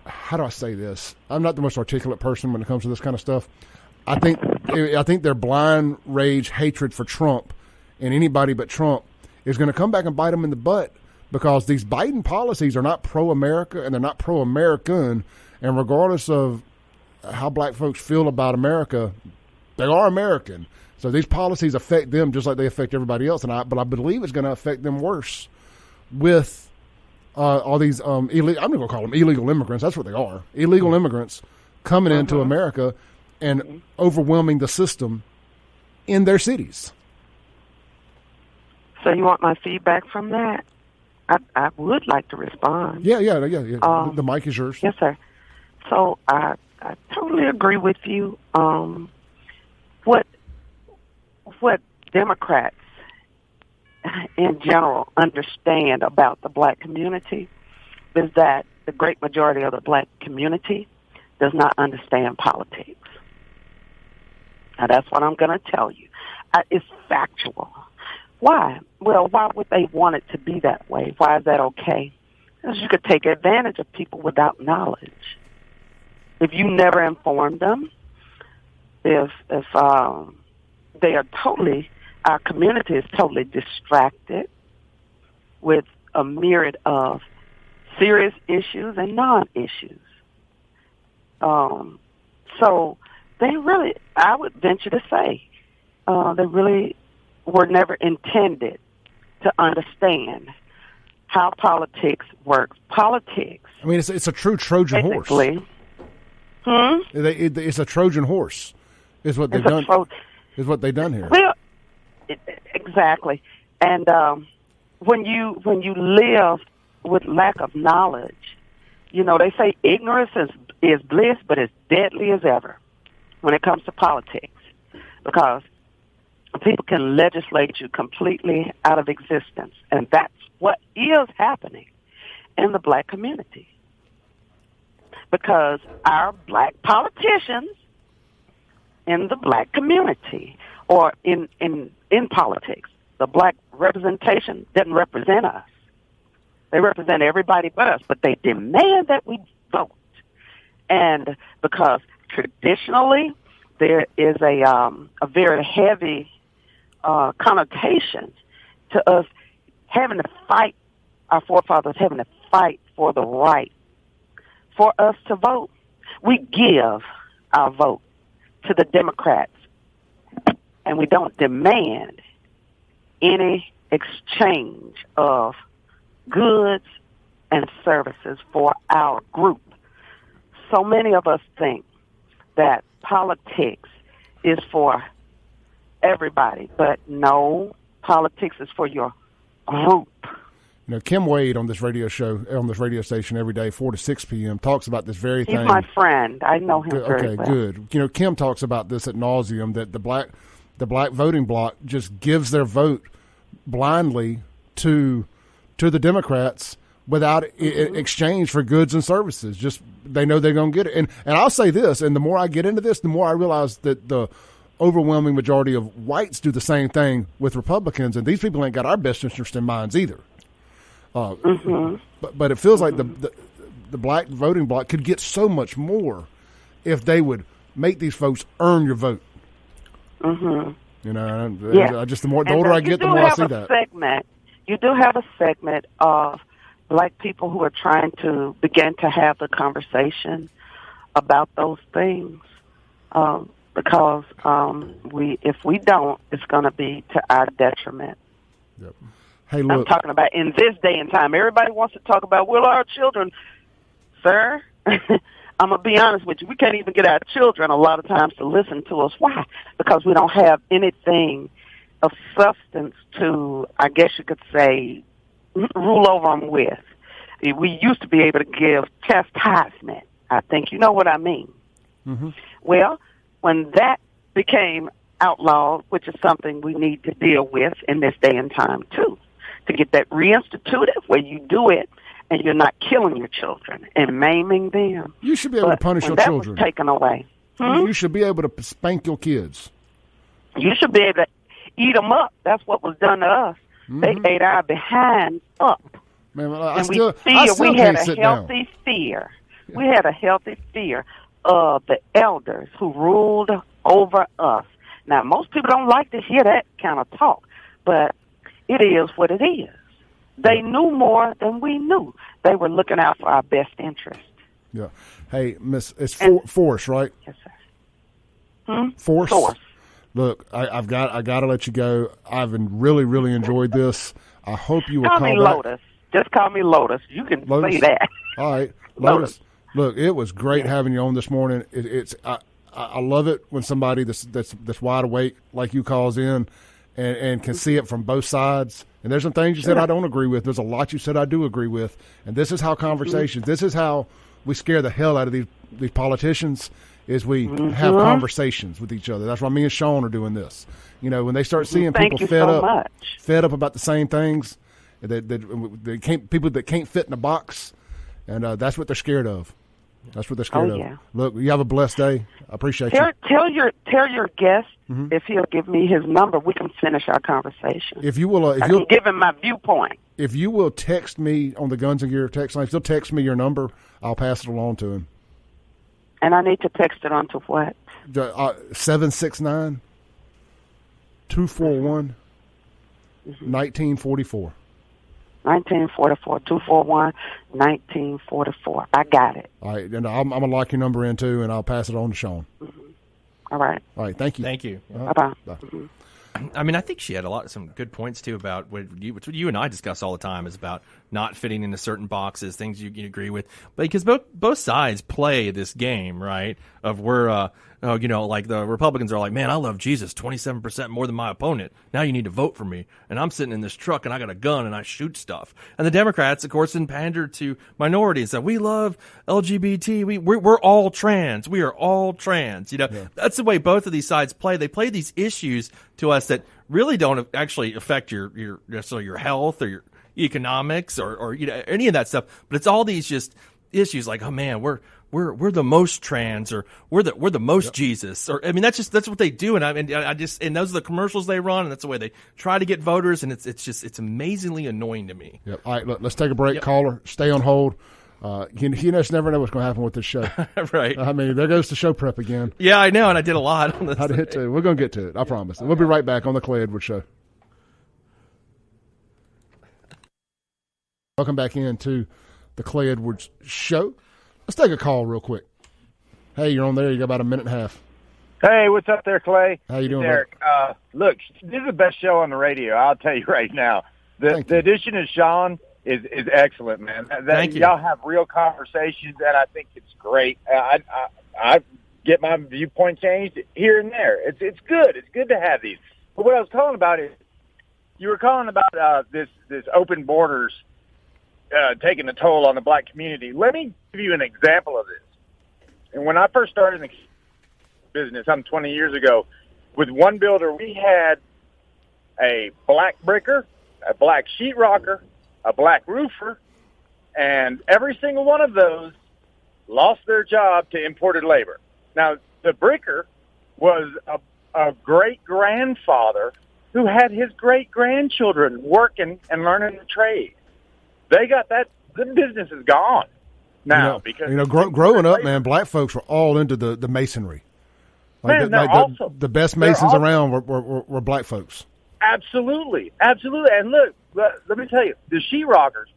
how do I say this? I'm not the most articulate person when it comes to this kind of stuff. I think their blind rage hatred for Trump and anybody but Trump is going to come back and bite them in the butt, because these Biden policies are not pro-America and they're not pro-American. And regardless of how black folks feel about America, they are American. So these policies affect them just like they affect everybody else. But I believe it's going to affect them worse with all these illegal. I'm going to call them illegal immigrants. That's what they are. Illegal immigrants coming into America and overwhelming the system in their cities. So you want my feedback from that? I would like to respond. Yeah. The mic is yours. Yes, sir. So I totally agree with you. What Democrats in general understand about the black community is that the great majority of the black community does not understand politics. Now, that's what I'm going to tell you. It's factual. Why? Well, why would they want it to be that way? Why is that okay? Because you could take advantage of people without knowledge. If you never inform them, if they are totally, our community is totally distracted with a myriad of serious issues and non-issues. So they really, I would venture to say, they really were never intended to understand how politics works. Politics. I mean, it's a true Trojan horse. It's a Trojan horse, is what they've done. Is what they've done here. Well, exactly. And when you live with lack of knowledge, you know, they say ignorance is bliss, but it's deadly as ever when it comes to politics, because people can legislate you completely out of existence, and that's what is happening in the black community. Because our black politicians in the black community, or in politics, the black representation doesn't represent us. They represent everybody but us, but they demand that we vote. And because traditionally there is a very heavy connotation to us having to fight, our forefathers having to fight for the right for us to vote. We give our vote to the Democrats, and we don't demand any exchange of goods and services for our group. So many of us think that politics is for everybody, but no, politics is for your group. You know, Kim Wade on this radio show, on this radio station every day, 4 to 6 p.m., talks about this very thing. He's my friend. I know him very well. Okay, good. You know, Kim talks about this ad nauseum, that the black voting bloc just gives their vote blindly to the Democrats without exchange for goods and services. Just they know they're going to get it. And I'll say this, and the more I get into this, the more I realize that the overwhelming majority of whites do the same thing with Republicans, and these people ain't got our best interest in minds either. But it feels like the black voting bloc could get so much more if they would make these folks earn your vote. You know, yeah. The older I get, the more I see that. You do have a segment of black people who are trying to begin to have the conversation about those things, because if we don't, it's going to be to our detriment. Yep. Hey, look. I'm talking about in this day and time. Everybody wants to talk about, well, our children. Sir, I'm going to be honest with you. We can't even get our children a lot of times to listen to us. Why? Because we don't have anything of substance to, I guess you could say, rule over them with. We used to be able to give chastisement. I think you know what I mean. Well, when that became outlawed, which is something we need to deal with in this day and time, too, to get that reinstituted where you do it and you're not killing your children and maiming them. You should be able to punish your children. That was taken away. You should be able to spank your kids. You should be able to eat them up. That's what was done to us. They ate our behinds up. Man, we had a healthy fear. We had a healthy fear of the elders who ruled over us. Now, most people don't like to hear that kind of talk, but it is what it is. They knew more than we knew. They were looking out for our best interest. Yeah. Hey, Miss, it's Force, right? Yes, sir. Force. Force. Look, I got to let you go. I've really enjoyed this. I hope you will call call me back. Lotus. Just call me Lotus. You can Lotus? say that. All right, Lotus. Look, it was great having you on this morning. I love it when somebody that's wide awake like you calls in and can see it from both sides. And there's some things you said I don't agree with. There's a lot you said I do agree with. And this is how conversations. This is how we scare the hell out of these politicians. Is we have conversations with each other. That's why me and Shaun are doing this. You know, when they start seeing people fed up about the same things, they can't, people that can't fit in a box, and that's what they're scared of. That's what they're scared of. Yeah. Look, you have a blessed day. I appreciate you. Tell your guest if he'll give me his number, we can finish our conversation. If you will, I can give him my viewpoint. If you will text me on the Guns and Gear text line, if you'll text me your number, I'll pass it along to him. And I need to text it on to what? 769 241 1944. 1944, 241, 1944. I got it. All right, and I'm going to lock your number in, too, and I'll pass it on to Shaun. All right. All right, thank you. Thank you. Bye-bye. Bye. I mean, I think she had some good points too about what you and I discuss all the time is about not fitting into certain boxes, things you agree with, but because both sides play this game, right? Of like the Republicans are like, man, I love Jesus 27% more than my opponent. Now you need to vote for me, and I'm sitting in this truck and I got a gun and I shoot stuff. And the Democrats, of course, pander to minorities that we love LGBT. We're all trans. We are all trans. You know, that's the way both of these sides play. They play these issues to us that really don't actually affect your health or your economics or any of that stuff. But it's all these just issues like, oh man, we're the most trans, or we're the most Jesus, or I mean that's what they do, and those are the commercials they run, and that's the way they try to get voters, and it's amazingly annoying to me. Yep. All right, look, let's take a break. Caller, stay on hold. You just never know what's going to happen with this show. Right. I mean, there goes the show prep again. Yeah, I know, and I did a lot on this. I did too. We're going to get to it. I promise. We'll be right back on the Clay Edwards Show. Welcome back into the Clay Edwards Show. Let's take a call real quick. Hey, you're on there. You got about a minute and a half. Hey, what's up there, Clay? How you doing, Derek? Look, this is the best show on the radio. I'll tell you right now. The addition of Shaun is excellent, man. Thank you. Y'all have real conversations, and I think it's great. I get my viewpoint changed here and there. It's good. It's good to have these. But what I was calling about is you were calling about this open borders taking a toll on the black community. Let me give you an example of this. And when I first started in the business, 20 years ago, with one builder, we had a black bricker, a black sheetrocker, a black roofer, and every single one of those lost their job to imported labor. Now, the bricker was a great-grandfather who had his great-grandchildren working and learning the trade. They got that. The business is gone now because growing up, man, black folks were all into the masonry. Man, the best masons around were black folks. Absolutely. And look, let me tell you, the sheetrockers.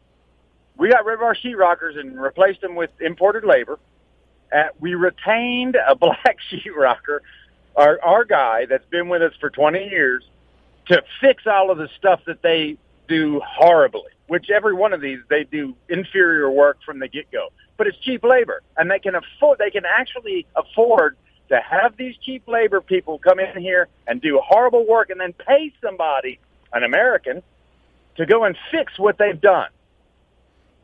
We got rid of our sheetrockers and replaced them with imported labor. We retained a black sheetrocker, our guy that's been with us for 20 years, to fix all of the stuff that they do horribly. Which every one of these, they do inferior work from the get-go. But it's cheap labor, and they can actually afford to have these cheap labor people come in here and do horrible work and then pay somebody, an American, to go and fix what they've done.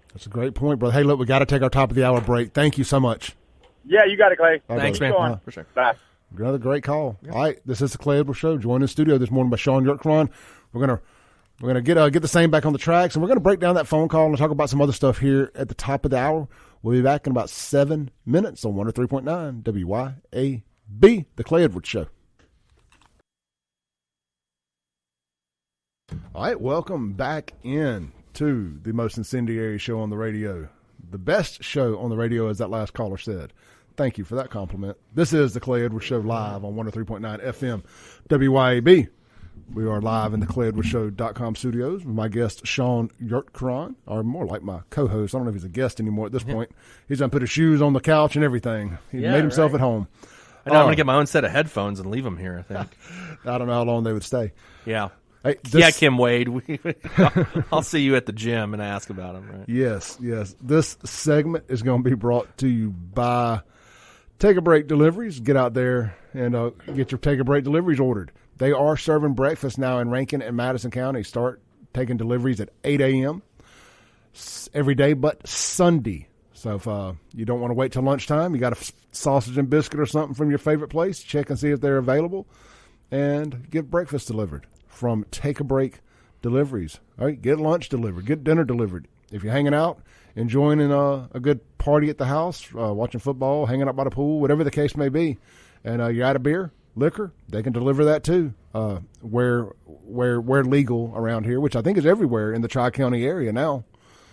That's a great point, brother. Hey, look, we got to take our top of the hour break. Thank you so much. Yeah, you got it, Clay. Thanks, man. For sure. Bye. Another great call. Yeah. All right, this is the Clay Edwards Show. Joined in the studio this morning by Shaun Yurtkuran. We're gonna get the same back on the tracks, and we're gonna break down that phone call and talk about some other stuff here at the top of the hour. We'll be back in about 7 minutes on 103.9 WYAB, the Clay Edwards Show. All right, welcome back in to the most incendiary show on the radio. The best show on the radio, as that last caller said. Thank you for that compliment. This is the Clay Edwards Show live on 103.9 FM WYAB. We are live in the ClayEdwardsShow.com studios with my guest, Shaun Yurtkuran, or more like my co-host. I don't know if he's a guest anymore at this point. He's done put his shoes on the couch and everything. He made himself at home. I know I'm going to get my own set of headphones and leave them here, I think. I don't know how long they would stay. Yeah. Hey, Kim Wade. I'll see you at the gym and ask about them, right? Yes. This segment is going to be brought to you by Take a Break Deliveries. Get out there and get your Take a Break deliveries ordered. They are serving breakfast now in Rankin and Madison County. Start taking deliveries at 8 a.m. every day but Sunday. So if you don't want to wait till lunchtime, you got a sausage and biscuit or something from your favorite place, check and see if they're available and get breakfast delivered from Take a Break Deliveries. All right, get lunch delivered, get dinner delivered. If you're hanging out, enjoying a good party at the house, watching football, hanging out by the pool, whatever the case may be, and you're out of beer, liquor, they can deliver that too. Where legal around here, which I think is everywhere in the Tri-County area now.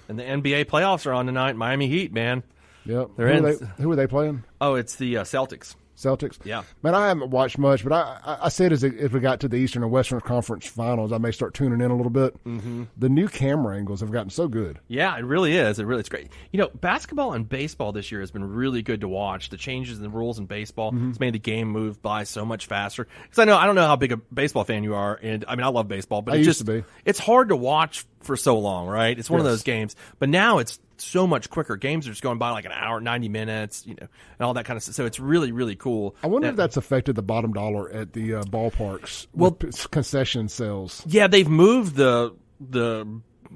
And the NBA playoffs are on tonight. Miami Heat, man. Yep. They're who are they playing? Oh, it's the Celtics. Celtics? Yeah. Man, I haven't watched much, but I said as if we got to the Eastern and Western Conference Finals, I may start tuning in a little bit. Mm-hmm. The new camera angles have gotten so good. Yeah, it really is. It's great. You know, basketball and baseball this year has been really good to watch. The changes in the rules in baseball has made the game move by so much faster. Because I don't know how big a baseball fan you are, and I mean I love baseball, but I used to be. It's hard to watch for so long, right? It's one of those games, but now it's so much quicker. Games are just going by like an hour, 90 minutes, and all that kind of stuff. So it's really, really cool. I wonder if that's affected the bottom dollar at the ballparks. With concession sales. Yeah, they've moved the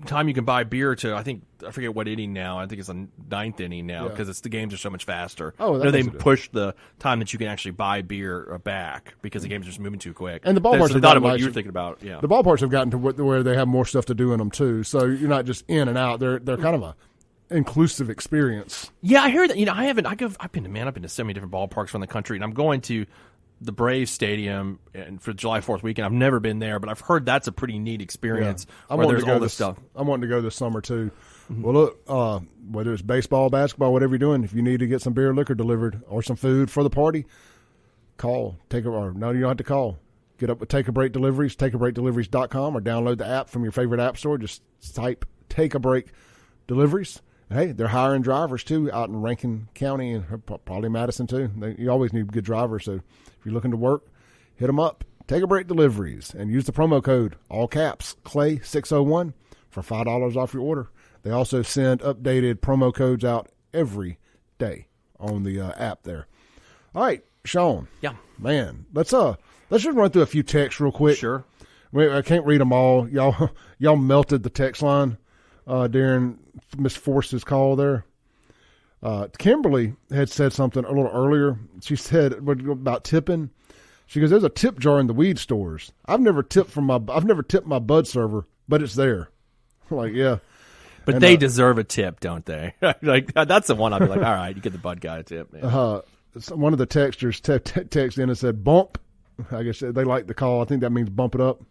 time you can buy beer to, I forget what inning now. I think it's the 9th inning now because the games are so much faster. Oh, they pushed the time that you can actually buy beer back because the games are just moving too quick. And the ballparks have gotten what you were thinking about. Yeah, the ballparks have gotten to where they have more stuff to do in them too. So you're not just in and out. They're kind of a inclusive experience. Yeah, I hear that. I've been to so many different ballparks around the country, and I'm going to the Braves Stadium and for July 4th weekend. I've never been there, but I've heard that's a pretty neat experience. Yeah. Where there's all this stuff. I'm wanting to go this summer too. Mm-hmm. Well, look, whether it's baseball, basketball, whatever you're doing, if you need to get some beer, liquor delivered, or some food for the party, call. No, you don't have to call. Get up with Take a Break Deliveries, takeabreakdeliveries.com, or download the app from your favorite app store. Just type Take a Break Deliveries. Hey, they're hiring drivers, too, out in Rankin County and probably Madison, too. You always need good drivers, so if you're looking to work, hit them up. Take a Break Deliveries and use the promo code, all caps, CLAY601 for $5 off your order. They also send updated promo codes out every day on the app there. All right, Shaun. Yeah. Man, let's just run through a few texts real quick. Sure. I can't read them all. Y'all melted the text line during Miss Force's call there. Kimberly had said something a little earlier. She said about tipping. She goes, "There's a tip jar in the weed stores. I've never tipped my bud server, but it's there." Like, yeah. But and, they deserve a tip, don't they? Like that's the one I'd be like, all right, you get the bud guy a tip. Man. One of the texters texted in and said, "Bump." I guess they like the call. I think that means bump it up.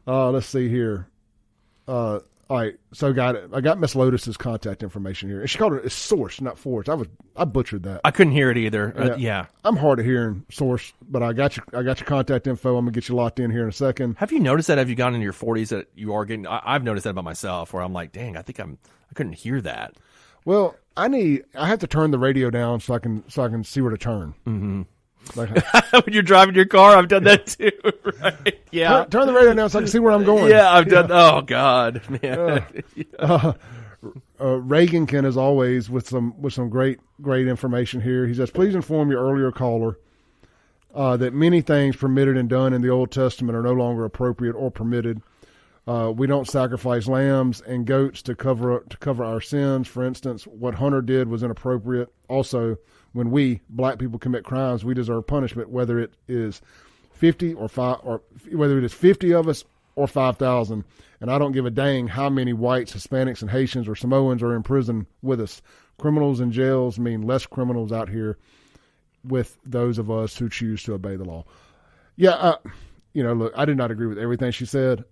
Let's see here. All right, so I got Miss Lotus's contact information here. She called it Source, not Force. I butchered that. I couldn't hear it either. Yeah, I'm hard of hearing Source, but I got your contact info. I'm gonna get you locked in here in a second. Have you noticed that? Have you gone into your 40s that you are getting? I've noticed that about myself, where I'm like, dang, I couldn't hear that. Well, I have to turn the radio down so I can see where to turn. Mm-hmm. Like, when you're driving your car, I've done that too. Right? Yeah, turn the radio down so I can see where I'm going. Yeah, I've done. Oh God, man. Reagankin, as always, with some great information here. He says, "Please inform your earlier caller that many things permitted and done in the Old Testament are no longer appropriate or permitted. We don't sacrifice lambs and goats to cover our sins. For instance, what Hunter did was inappropriate. Also, when we black people commit crimes, we deserve punishment, whether it is 50 or 5, or whether it is 50 of us or 5,000. And I don't give a dang how many whites, Hispanics, and Haitians or Samoans are in prison with us. Criminals in jails mean less criminals out here with those of us who choose to obey the law." Yeah, look, I did not agree with everything she said,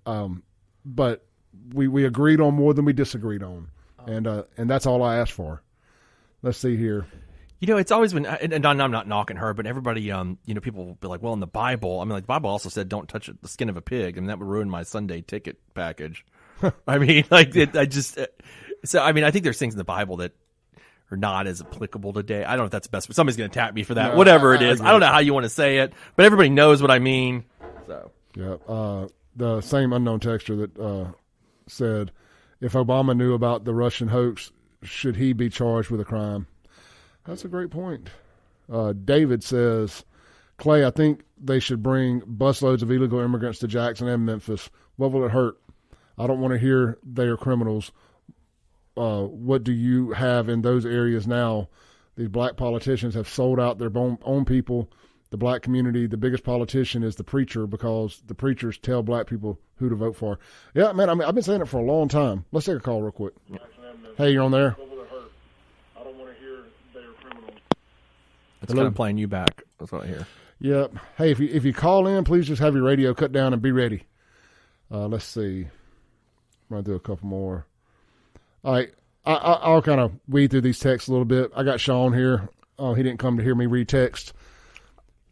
but we agreed on more than we disagreed on, and that's all I asked for. Let's see here. It's always been, and I'm not knocking her, but everybody, people will be like, well, in the Bible, the Bible also said don't touch the skin of a pig, and that would ruin my Sunday ticket package. I think there's things in the Bible that are not as applicable today. I don't know if that's best, but somebody's going to attack me for that. No, Whatever it is. I don't know how you want to say it, but everybody knows what I mean. So. Yeah. The same unknown texter that said, if Obama knew about the Russian hoax, should he be charged with a crime? That's a great point. David says, Clay, I think they should bring busloads of illegal immigrants to Jackson and Memphis. What will it hurt? I don't want to hear they are criminals. What do you have in those areas now? These black politicians have sold out their own people, the black community. The biggest politician is the preacher because the preachers tell black people who to vote for. Yeah, man, I've been saying it for a long time. Let's take a call real quick. Hey, you're on there. I don't want to hear they are criminals. It's kind of playing you back. That's what I hear. Yep. Hey, if you call in, please just have your radio cut down and be ready. Let's see. Run through a couple more. All right. I'll kind of weed through these texts a little bit. I got Shaun here. Oh, he didn't come to hear me read text.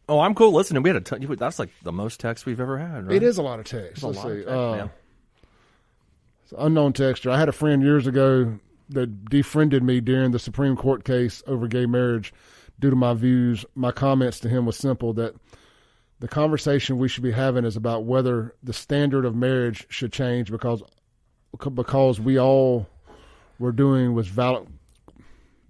Oh, I'm cool listening. We had that's like the most text we've ever had, right? It is a lot of text. Let's see. Man. Unknown texter. I had a friend years ago that defriended me during the Supreme Court case over gay marriage due to my views. My comments to him was simple, that the conversation we should be having is about whether the standard of marriage should change because we all were doing was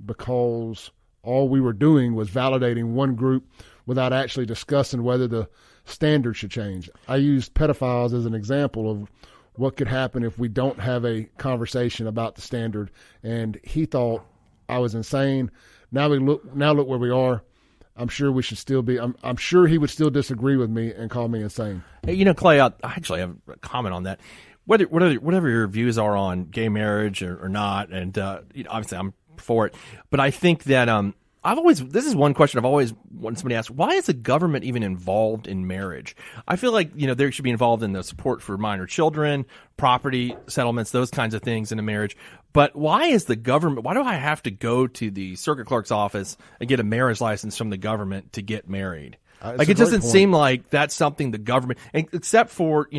because all we were doing was validating one group without actually discussing whether the standard should change. I used pedophiles as an example of what could happen if we don't have a conversation about the standard, and he thought I was insane. Now look where we are. I'm sure we should still be. I'm sure he would still disagree with me and call me insane. Hey, Clay, I actually have a comment on that. Whatever your views are on gay marriage or not, and obviously I'm for it, but I think that this is one question I've always wanted somebody to ask: why is the government even involved in marriage? I feel like they should be involved in the support for minor children, property settlements, those kinds of things in a marriage. But why is the government? Why do I have to go to the circuit clerk's office and get a marriage license from the government to get married? It doesn't seem like that's something the government, except for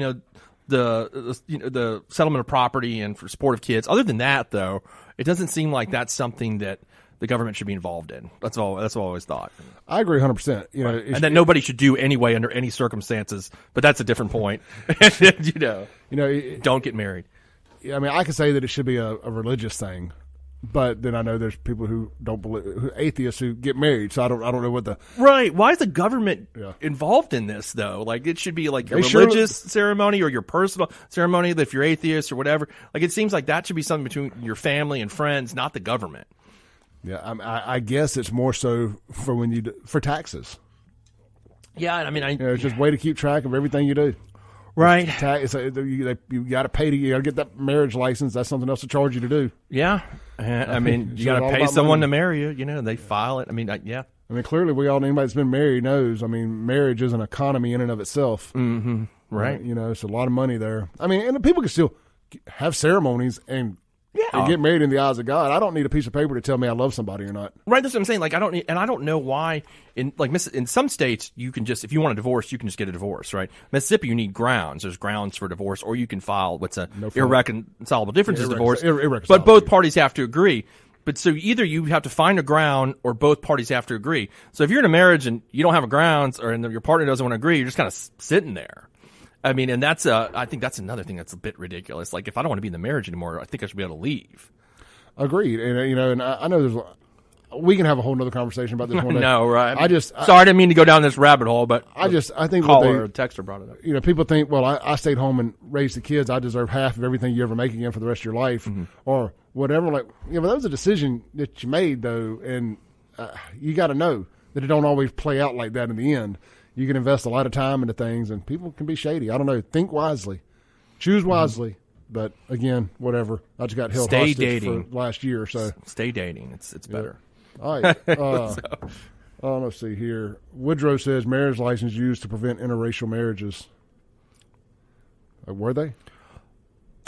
the settlement of property and for support of kids. Other than that, though, it doesn't seem like that's something that the government should be involved in. That's all. That's what I always thought. I agree 100%. And that nobody should do anyway under any circumstances. But that's a different point. Don't get married. I mean, I can say that it should be a religious thing, but then I know there's people who don't believe, atheists who get married. So I don't know what the right. Why is the government involved in this though? Like it should be like your religious ceremony or your personal ceremony. If you're atheist or whatever, like it seems like that should be something between your family and friends, not the government. Yeah, I guess it's more so for for taxes. Yeah, I mean, it's just a way to keep track of everything you do. Right. You got to pay you got to get that marriage license. That's something else to charge you to do. Yeah, I mean, you got to pay someone to marry you. And they file it. I mean, yeah. I mean, clearly, anybody that's been married knows. I mean, marriage is an economy in and of itself. Mm-hmm. Right. It's a lot of money there. I mean, and people can still have ceremonies and get married in the eyes of God. I don't need a piece of paper to tell me I love somebody or not. Right, that's what I'm saying. Like I don't know why in some states you can just, if you want a divorce, you can just get a divorce, right? Mississippi, you need grounds. There's grounds for divorce, or you can file what's irreconcilable differences divorce. But both parties have to agree. But so either you have to find a ground or both parties have to agree. So if you're in a marriage and you don't have a grounds or your partner doesn't want to agree, you're just kind of sitting there. I mean, and I think that's another thing that's a bit ridiculous. Like, if I don't want to be in the marriage anymore, I think I should be able to leave. Agreed. And, and I know we can have a whole other conversation about this one day. No, right. Sorry, I didn't mean to go down this rabbit hole, but I think caller or texter brought it up. People think, well, I stayed home and raised the kids. I deserve half of everything you ever make again for the rest of your life, or whatever. Like, but that was a decision that you made, though, and you got to know that it don't always play out like that in the end. You can invest a lot of time into things, and people can be shady. I don't know. Think wisely. Choose wisely. But, again, whatever. I just got held hostage for last year or so. Stay dating. It's better. All right. Let's see here. Woodrow says marriage license used to prevent interracial marriages. Were they?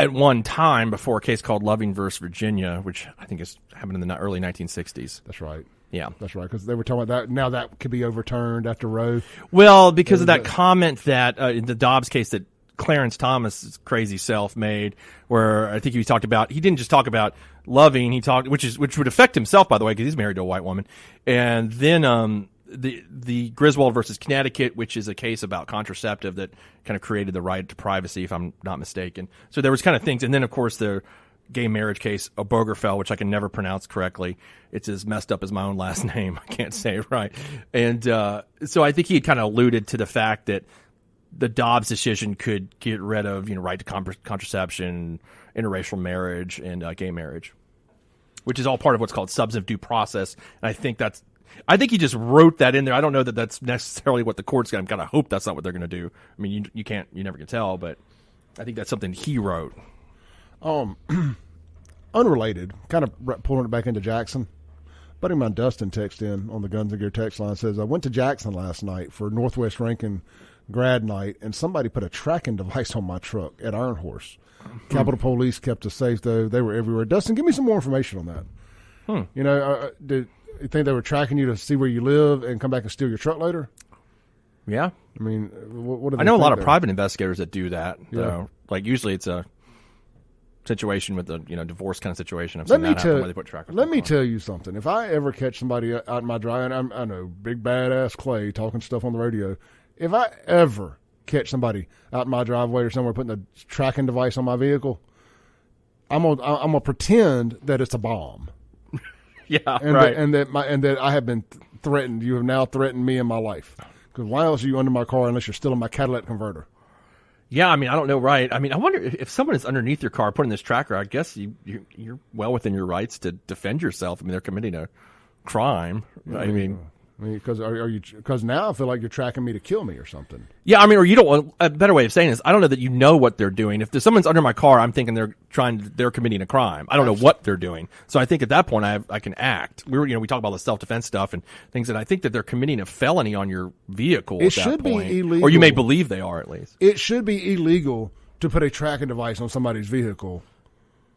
at one time before a case called Loving versus Virginia, which I think is happened in the early 1960s. That's right. Yeah. That's right, because they were talking about that. Now that could be overturned after Roe. Well, because of that comment that in the Dobbs case that Clarence Thomas' crazy self made, where I think he talked about, he didn't just talk about Loving, he talked, which would affect himself, by the way, because he's married to a white woman. And then the Griswold versus Connecticut, which is a case about contraceptive that kind of created the right to privacy, if I'm not mistaken. So there was kind of things. And then, of course, the gay marriage case, Obergefell, which I can never pronounce correctly. It's as messed up as my own last name. I can't say it right. And so I think he had kind of alluded to the fact that the Dobbs decision could get rid of, right to contraception, interracial marriage, and gay marriage, which is all part of what's called substantive due process. And I think he just wrote that in there. I don't know that that's necessarily what the court's going to. I kind of hope that's not what they're going to do. I mean, you never can tell, but I think that's something he wrote. Unrelated, kind of pulling it back into Jackson. Buddy of mine, Dustin, texted in on the Guns and Gear text line, says, I went to Jackson last night for Northwest Rankin grad night, and somebody put a tracking device on my truck at Iron Horse. Capitol Police kept us safe, though. They were everywhere. Dustin, give me some more information on that. Did you think they were tracking you to see where you live and come back and steal your truck later? Yeah. I mean, what do they I know a lot there? of private investigators that do that. Yeah. Like usually it's a situation with a divorce kind of situation. Let me tell you something. If I ever catch somebody out in my driveway, and I know big badass Clay talking stuff on the radio. If I ever catch somebody out in my driveway or somewhere putting a tracking device on my vehicle, I'm gonna pretend that it's a bomb. Yeah, and right. That I have been threatened. You have now threatened me in my life. Because why else are you under my car unless you're still in my catalytic converter? Yeah, I mean, I don't know, right? I mean, I wonder if someone is underneath your car putting this tracker. I guess you're well within your rights to defend yourself. I mean, they're committing a crime. I mean, because now I feel like you're tracking me to kill me or something. Yeah, I mean, or you don't. A better way of saying this, I don't know that you know what they're doing. If someone's under my car, I'm thinking they're committing a crime. I don't know what they're doing. So I think at that point I can act. We talk about the self-defense stuff and things, and I think that they're committing a felony on your vehicle. It should be illegal, or you may believe they are at least. It should be illegal to put a tracking device on somebody's vehicle.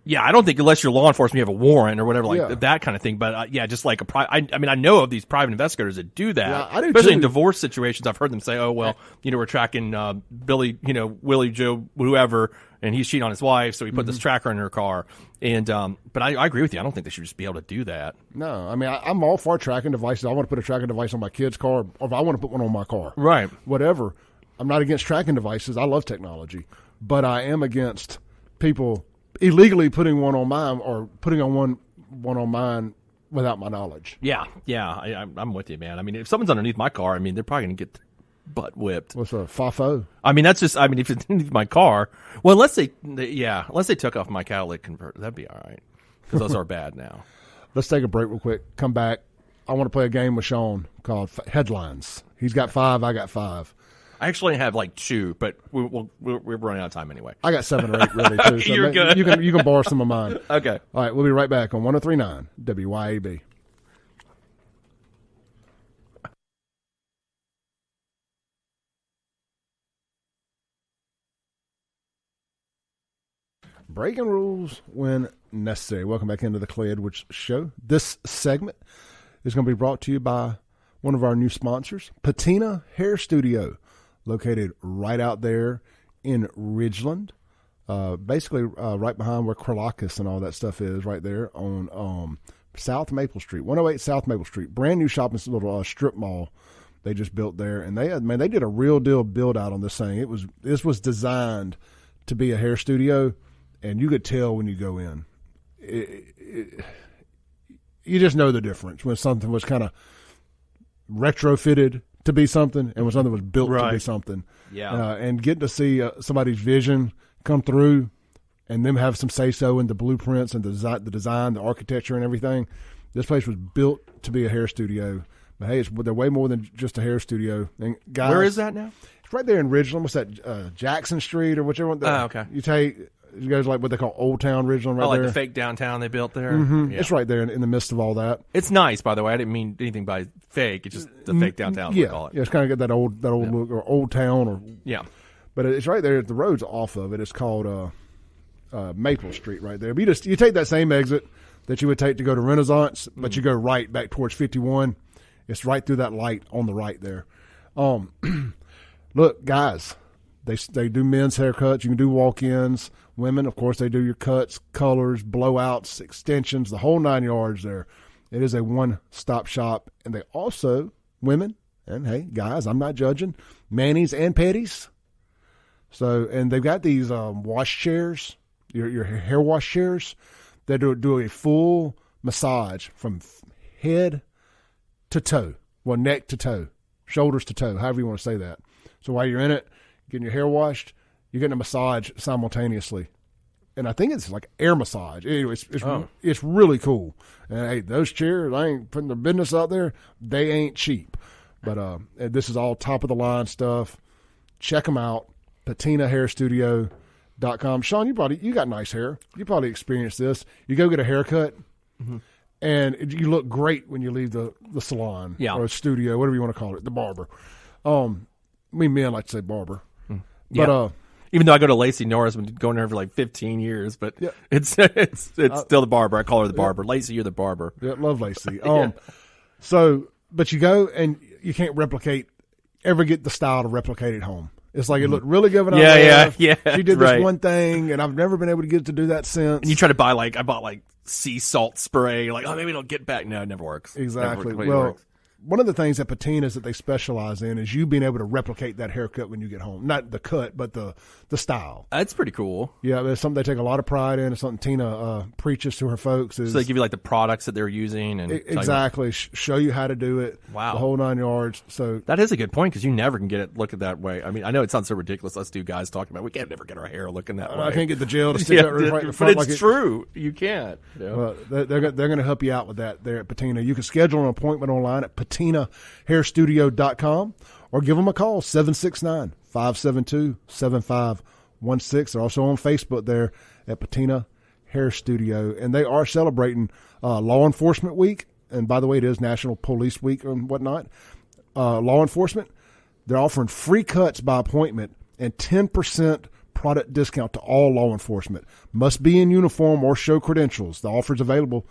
Yeah, I don't think unless you're law enforcement, you have a warrant or whatever, that kind of thing. But just like I know of these private investigators that do that, yeah, I do especially too. in divorce situations. I've heard them say, "Oh, well, we're tracking Billy, Willie, Joe, whoever, and he's cheating on his wife, so we put this tracker in her car." And but I agree with you. I don't think they should just be able to do that. No, I mean I'm all for tracking devices. I want to put a tracking device on my kid's car, or if I want to put one on my car, right? Whatever. I'm not against tracking devices. I love technology, but I am against people illegally putting one on mine or putting on one on mine without my knowledge. Yeah, I'm with you, man. I mean, if someone's underneath my car, I mean, they're probably gonna get butt whipped. What's a FAFO? I mean, if it's underneath my car, well, unless they took off my catalytic converter, that'd be all right because those are bad now. Let's take a break real quick. Come back. I want to play a game with Shaun called Headlines. He's got 5. I got 5. I actually have like 2, but we're running out of time anyway. I got 7 or 8 really too. So You're good. You can borrow some of mine. Okay. All right, we'll be right back on 103.9 WYAB. Breaking rules when necessary. Welcome back into the Clay Edwards Show. This segment is going to be brought to you by one of our new sponsors, Patina Hair Studio, located right out there in Ridgeland, basically right behind where Crolacus and all that stuff is, right there on South Maple Street, 108 South Maple Street. Brand new shopping little strip mall they just built there, and they did a real deal build out on this thing. This was designed to be a hair studio, and you could tell when you go in. You just know the difference when something was kind of retrofitted to be something and when something was built to be something. Yeah. And getting to see somebody's vision come through and them have some say-so in the blueprints and the design, the architecture and everything. This place was built to be a hair studio. But, hey, they're way more than just a hair studio. And guys, where is that now? It's right there in Ridgeland. What's that, Jackson Street or whichever one? Okay. You take – it goes like what they call Old Town Ridgeland right like there. The fake downtown they built there? Mm-hmm. Yeah. It's right there in the midst of all that. It's nice, by the way. I didn't mean anything by fake. It's just the fake downtown, we call it. Yeah, it's kind of got that old look, or Old Town. Yeah. But it's right there. The road's off of it. It's called Maple Street right there. But you take that same exit that you would take to go to Renaissance, but you go right back towards 51. It's right through that light on the right there. Look, guys, they do men's haircuts. You can do walk-ins. Women, of course, they do your cuts, colors, blowouts, extensions, the whole 9 yards there. It is a one-stop shop. And they also, women, and hey, guys, I'm not judging, manis and petties. So, and they've got these wash chairs, your hair wash chairs, that do a full massage from head to toe, well, neck to toe, shoulders to toe, however you want to say that. So while you're in it, getting your hair washed, you're getting a massage simultaneously. And I think it's like air massage. Anyway, it's really cool. And hey, those chairs, I ain't putting the business out there. They ain't cheap. But this is all top of the line stuff. Check them out. PatinaHairStudio.com. Shaun, you got nice hair. You probably experienced this. You go get a haircut, and you look great when you leave the salon or studio, whatever you want to call it, the barber. Men like to say barber. But even though I go to Lacey Norris, I've been going there for like 15 years, but it's still the barber. I call her the barber. Lacey, you're the barber. Yeah, love Lacey. So, but you go and you can't ever get the style to replicate at home. It's like it looked really good when I left. Yeah. She did this one thing, and I've never been able to get it to do that since. And you try to buy I bought sea salt spray. Like, oh, maybe it'll get back. No, it never works. Exactly. One of the things at Patina's that they specialize in is you being able to replicate that haircut when you get home. Not the cut, but the style. That's pretty cool. Yeah, it's something they take a lot of pride in. It's something Tina preaches to her folks. So they give you the products that they're using and exactly show you how to do it. Wow, the whole 9 yards. So that is a good point because you never can get it looking that way. I mean, I know it sounds so ridiculous. Us two guys talking about we can't never get our hair looking that way. I can't get the gel to stick out right in the front. But it's true. You can't. Well, they're going to help you out with that there at Patina. You can schedule an appointment online at PatinaHairStudio.com or give them a call, 769-572-7516. They're also on Facebook there at Patina Hair Studio, and they are celebrating Law Enforcement Week. And by the way, it is National Police Week and whatnot. Law enforcement, they're offering free cuts by appointment and 10% product discount to all law enforcement. Must be in uniform or show credentials. The offer is available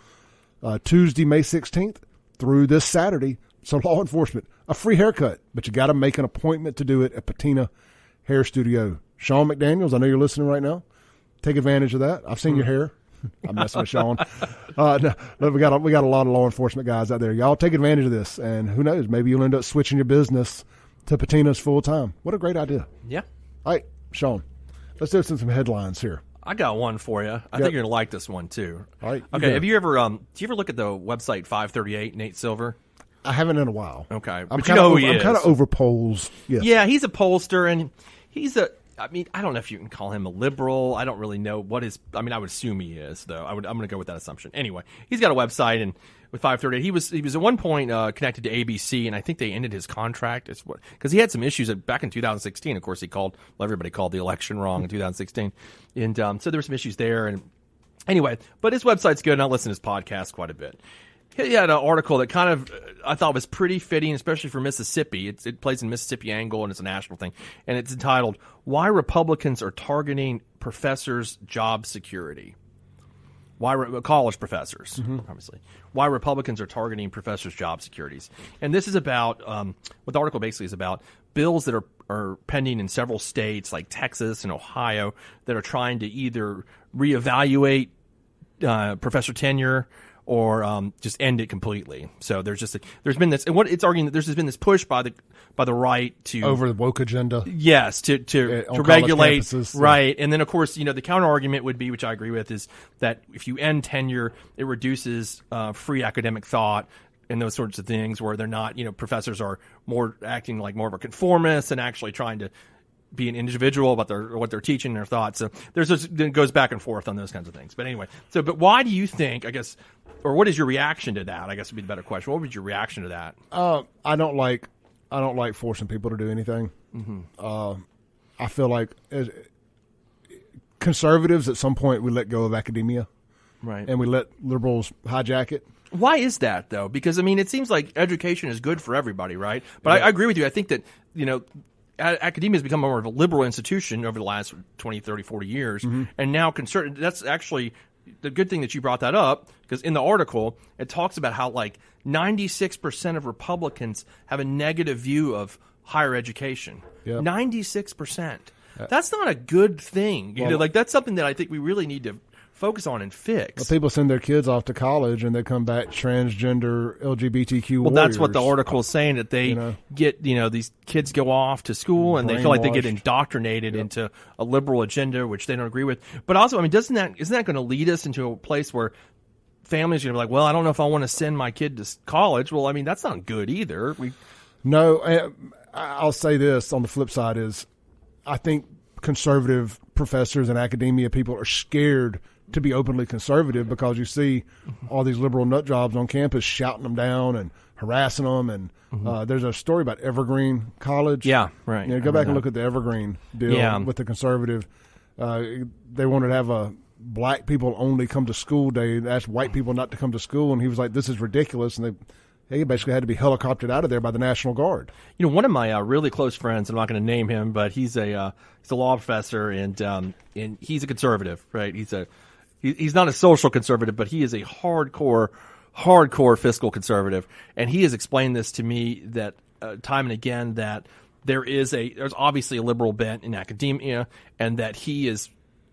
Tuesday, May 16th through this Saturday. So law enforcement, a free haircut, but you got to make an appointment to do it at Patina Hair Studio. Shaun McDaniels, I know you're listening right now. Take advantage of that. I've seen your hair. I'm messing with Shaun. No, we got a lot of law enforcement guys out there. Y'all take advantage of this, and who knows, maybe you'll end up switching your business to Patina's full time. What a great idea. Yeah. All right, Shaun, let's do some headlines here. I got one for you. I think you're gonna like this one too. All right. Okay. Have you ever do you ever look at the website 538 Nate Silver? I haven't in a while. Okay. I'm kind of over polls. Yes. Yeah, he's a pollster, and he's I don't know if you can call him a liberal. I don't really know what his. I would assume he is, though. I'm going to go with that assumption. Anyway, he's got a website, and with 538, he was at one point connected to ABC, and I think they ended his contract because he had some issues back in 2016. Of course, everybody called the election wrong in 2016, and so there were some issues there. And anyway, but his website's good, and I listen to his podcast quite a bit. He had an article that kind of I thought was pretty fitting, especially for Mississippi. It plays in Mississippi angle, and it's a national thing. And it's entitled, Why Republicans Are Targeting Professors' Job Security. College professors, obviously. Why Republicans are targeting professors' job securities. And this is about, what the article basically is about, bills that are pending in several states like Texas and Ohio that are trying to either reevaluate professor tenure or just end it completely. So there's been this, and what it's arguing that there's just been this push by the right to over the woke agenda. Yes, to regulate, campuses, right? And then of course, the counter argument would be, which I agree with, is that if you end tenure, it reduces free academic thought and those sorts of things, where they're not, professors are acting like more of a conformist and actually trying to be an individual about what they're teaching and their thoughts. So it goes back and forth on those kinds of things. But anyway, but why do you think, I guess, or what is your reaction to that? I guess would be the better question. What was your reaction to that? I don't like forcing people to do anything. Mm-hmm. I feel like as conservatives at some point we let go of academia, right? And we let liberals hijack it. Why is that though? Because it seems like education is good for everybody, right? But I agree with you. I think that academia has become more of a liberal institution over the last 20, 30, 40 years. And now that's actually the good thing that you brought that up, because in the article, it talks about how like 96% of Republicans have a negative view of higher education. Yep. 96%. That's not a good thing. You know, like that's something that I think we really need to focus on and fix. Well, people send their kids off to college and they come back transgender LGBTQ Well, warriors. that's what the article is saying, that they get, these kids go off to school and they feel like they get indoctrinated into a liberal agenda, which they don't agree with. But also, I mean, isn't that going to lead us into a place where families are going to be like, well, I don't know if I want to send my kid to college. Well, I mean, that's not good either. No, I'll say this on the flip side is I think conservative professors and academia people are scared to be openly conservative because you see all these liberal nut jobs on campus shouting them down and harassing them. And there's a story about Evergreen College. Yeah, right. Go back and look at the Evergreen deal with the conservative. They wanted to have a black people only come to school day. They asked white people not to come to school, and he was like, "This is ridiculous." And they basically had to be helicoptered out of there by the National Guard. One of my really close friends, I'm not going to name him, but he's a law professor, and he's a conservative, right? He's not a social conservative, but he is a hardcore fiscal conservative, and he has explained this to me that time and again that there's obviously a liberal bent in academia, and that he is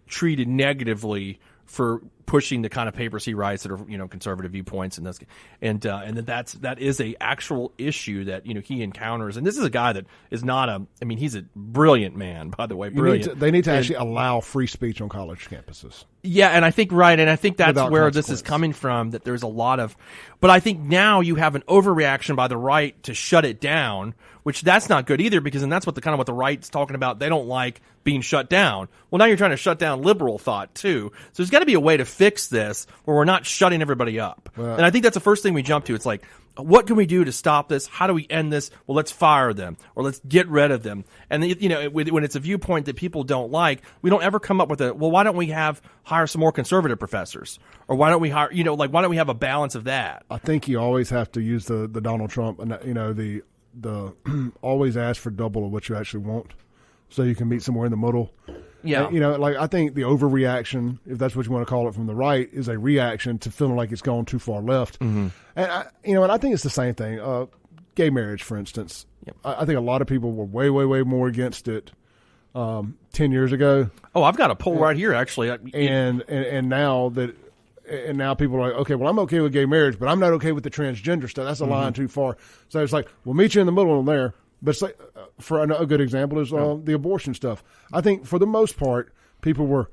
treated negatively for pushing the kind of papers he writes that are conservative viewpoints and that is a actual issue that he encounters. And this is a guy that is not he's a brilliant man, by the way. Brilliant. They need to actually allow free speech on college campuses. Yeah, and I think that's where this is coming from. That there's a lot of, but I think now you have an overreaction by the right to shut it down, which that's not good either, because that's what the right's talking about. They don't like being shut down. Well, now you're trying to shut down liberal thought too. So there's got to be a way to fix this where we're not shutting everybody up. And I think that's the first thing we jump to. It's like, what can we do to stop this? How do we end this? Well, let's fire them or let's get rid of them. And when it's a viewpoint that people don't like, we don't ever come up with why don't we hire some more conservative professors? Or why don't we hire, why don't we have a balance of that? I think you always have to use the Donald Trump and the always ask for double of what you actually want, so you can meet somewhere in the middle. Yeah. I think the overreaction, if that's what you want to call it from the right, is a reaction to feeling like it's gone too far left. Mm-hmm. And I think it's the same thing. Gay marriage, for instance. Yep. I think a lot of people were way, way, way more against it 10 years ago. Oh, I've got a poll right here, actually. And now people are like, okay, well, I'm okay with gay marriage, but I'm not okay with the transgender stuff. That's a line too far. So it's like, we'll meet you in the middle on there. But it's like, for a good example is the abortion stuff. I think for the most part, people were,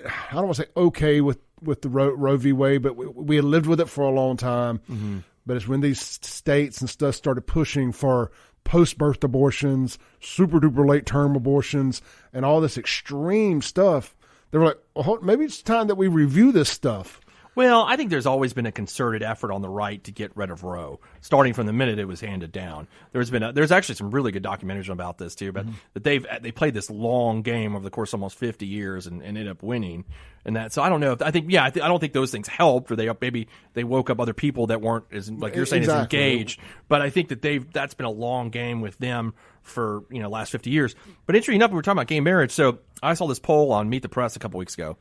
I don't want to say okay with the Roe v. Wade, but we had lived with it for a long time. Mm-hmm. But it's when these states and stuff started pushing for post-birth abortions, super-duper late-term abortions, and all this extreme stuff, they were like, well, maybe it's time that we review this stuff. Well, I think there's always been a concerted effort on the right to get rid of Roe, starting from the minute it was handed down. There's actually some really good documentaries about this too, but that they played this long game over the course of almost 50 years and ended up winning. And that, so I don't know if I don't think those things helped, or maybe they woke up other people that weren't as, like you're saying, as engaged. But I think that's been a long game with them for last 50 years. But interesting enough, we were talking about gay marriage. So I saw this poll on Meet the Press a couple weeks ago.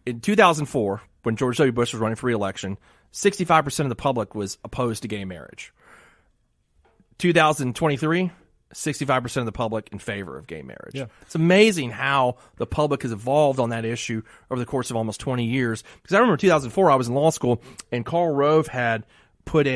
In 2004, when George W. Bush was running for re-election, 65% of the public was opposed to gay marriage. 2023, 65% of the public in favor of gay marriage. Yeah. It's amazing how the public has evolved on that issue over the course of almost 20 years. Because I remember 2004, I was in law school, and Karl Rove had put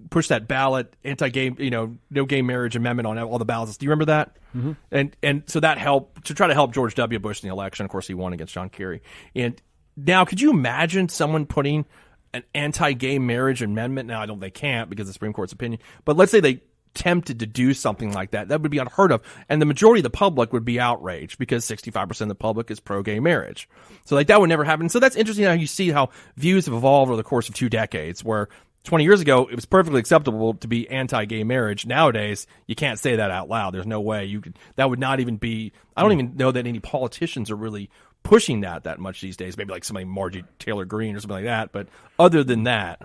pushed that ballot anti-gay, no gay marriage amendment on all the ballots. Do you remember that? Mm-hmm. And so that helped to try to help George W. Bush in the election. Of course, he won against John Kerry. And now, could you imagine someone putting an anti-gay marriage amendment? Now, they can't because of the Supreme Court's opinion. But let's say they tempted to do something like that. That would be unheard of. And the majority of the public would be outraged because 65% of the public is pro-gay marriage. So that would never happen. So that's interesting how you see how views have evolved over the course of 2 decades, where 20 years ago, it was perfectly acceptable to be anti-gay marriage. Nowadays, you can't say that out loud. There's no way that would not even be. I don't even know that any politicians are really pushing that much these days. Maybe like somebody Marjorie Taylor Greene or something like that. But other than that,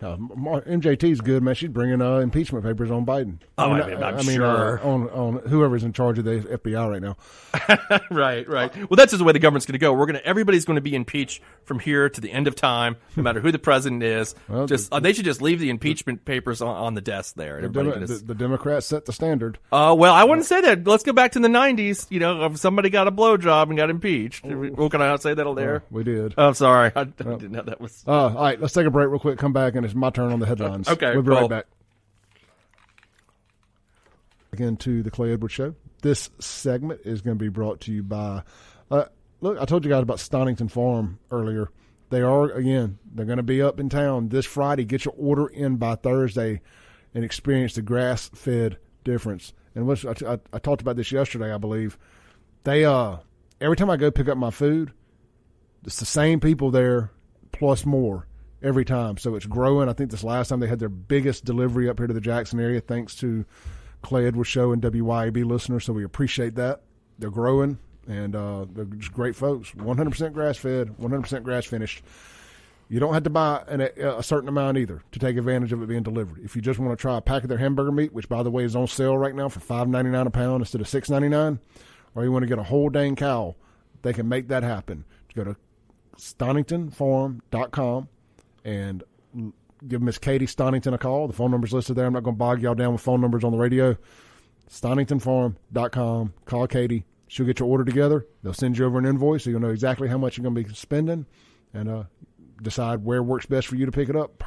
MJT's good, man. She's bringing impeachment papers on Biden. Oh, I'm sure. On whoever's in charge of the FBI right now. Right. Well, that's just the way the government's going to go. Everybody's going to be impeached from here to the end of time, no matter who the president is. Well, they should just leave the impeachment papers on the desk there. The Democrats set the standard. Well, I wouldn't say that. Let's go back to the 90s. If somebody got a blowjob and got impeached. Well, can I not say that on there? We did. Oh, sorry. I didn't know that was. All right, let's take a break real quick. Come back, and it's my turn on the headlines. Okay, we'll be right back. Again to the Clay Edwards Show. This segment is going to be brought to you by. Look, I told you guys about Stonington Farm earlier. They're going to be up in town this Friday. Get your order in by Thursday, and experience the grass-fed difference. And I talked about this yesterday, I believe. They every time I go pick up my food, it's the same people there plus more every time. So it's growing. I think this last time they had their biggest delivery up here to the Jackson area, thanks to Clay Edwards Show and WYAB listeners. So we appreciate that. They're growing, and they're just great folks. 100% grass-fed, 100% grass-finished. You don't have to buy a certain amount either to take advantage of it being delivered. If you just want to try a pack of their hamburger meat, which, by the way, is on sale right now for $5.99 a pound instead of $6.99, or you want to get a whole dang cow, they can make that happen. Go to StoningtonFarm.com and give Miss Katie Stonington a call. The phone number's listed there. I'm not going to bog y'all down with phone numbers on the radio. StoningtonFarm.com. Call Katie. She'll get your order together. They'll send you over an invoice so you'll know exactly how much you're going to be spending and decide where works best for you to pick it up.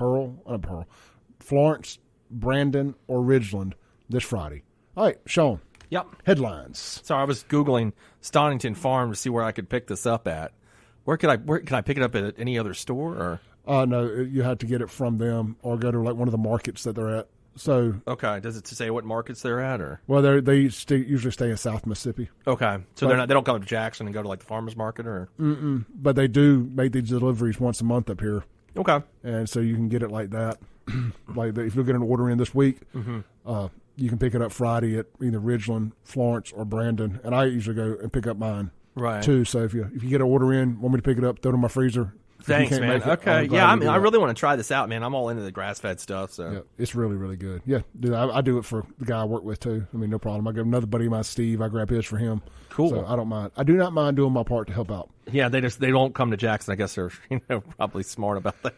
Florence, Brandon, or Ridgeland this Friday. All right, Shaun. Yep. Headlines. So I was Googling Stonington Farm to see where I could pick this up at. Where can I pick it up at any other store? Or no, you have to get it from them or go to like one of the markets that they're at. So okay, does it say what markets they're at, or? Well, they usually stay in South Mississippi. Okay, so they don't come to Jackson and go to like the farmers market, or? But they do make these deliveries once a month up here. Okay, and so you can get it like that. If you get an order in this week, you can pick it up Friday at either Ridgeland, Florence, or Brandon. And I usually go and pick up mine too. So if you get an order in, want me to pick it up, throw it in my freezer. Thanks, man. Okay, yeah, I really want to try this out, man. I'm all into the grass-fed stuff, so yeah, it's really, really good. Yeah, dude, I do it for the guy I work with too. I mean, no problem. I got another buddy of mine, Steve. I grab his for him. Cool. So I don't mind. I do not mind doing my part to help out. Yeah, they don't come to Jackson. I guess they're probably smart about that.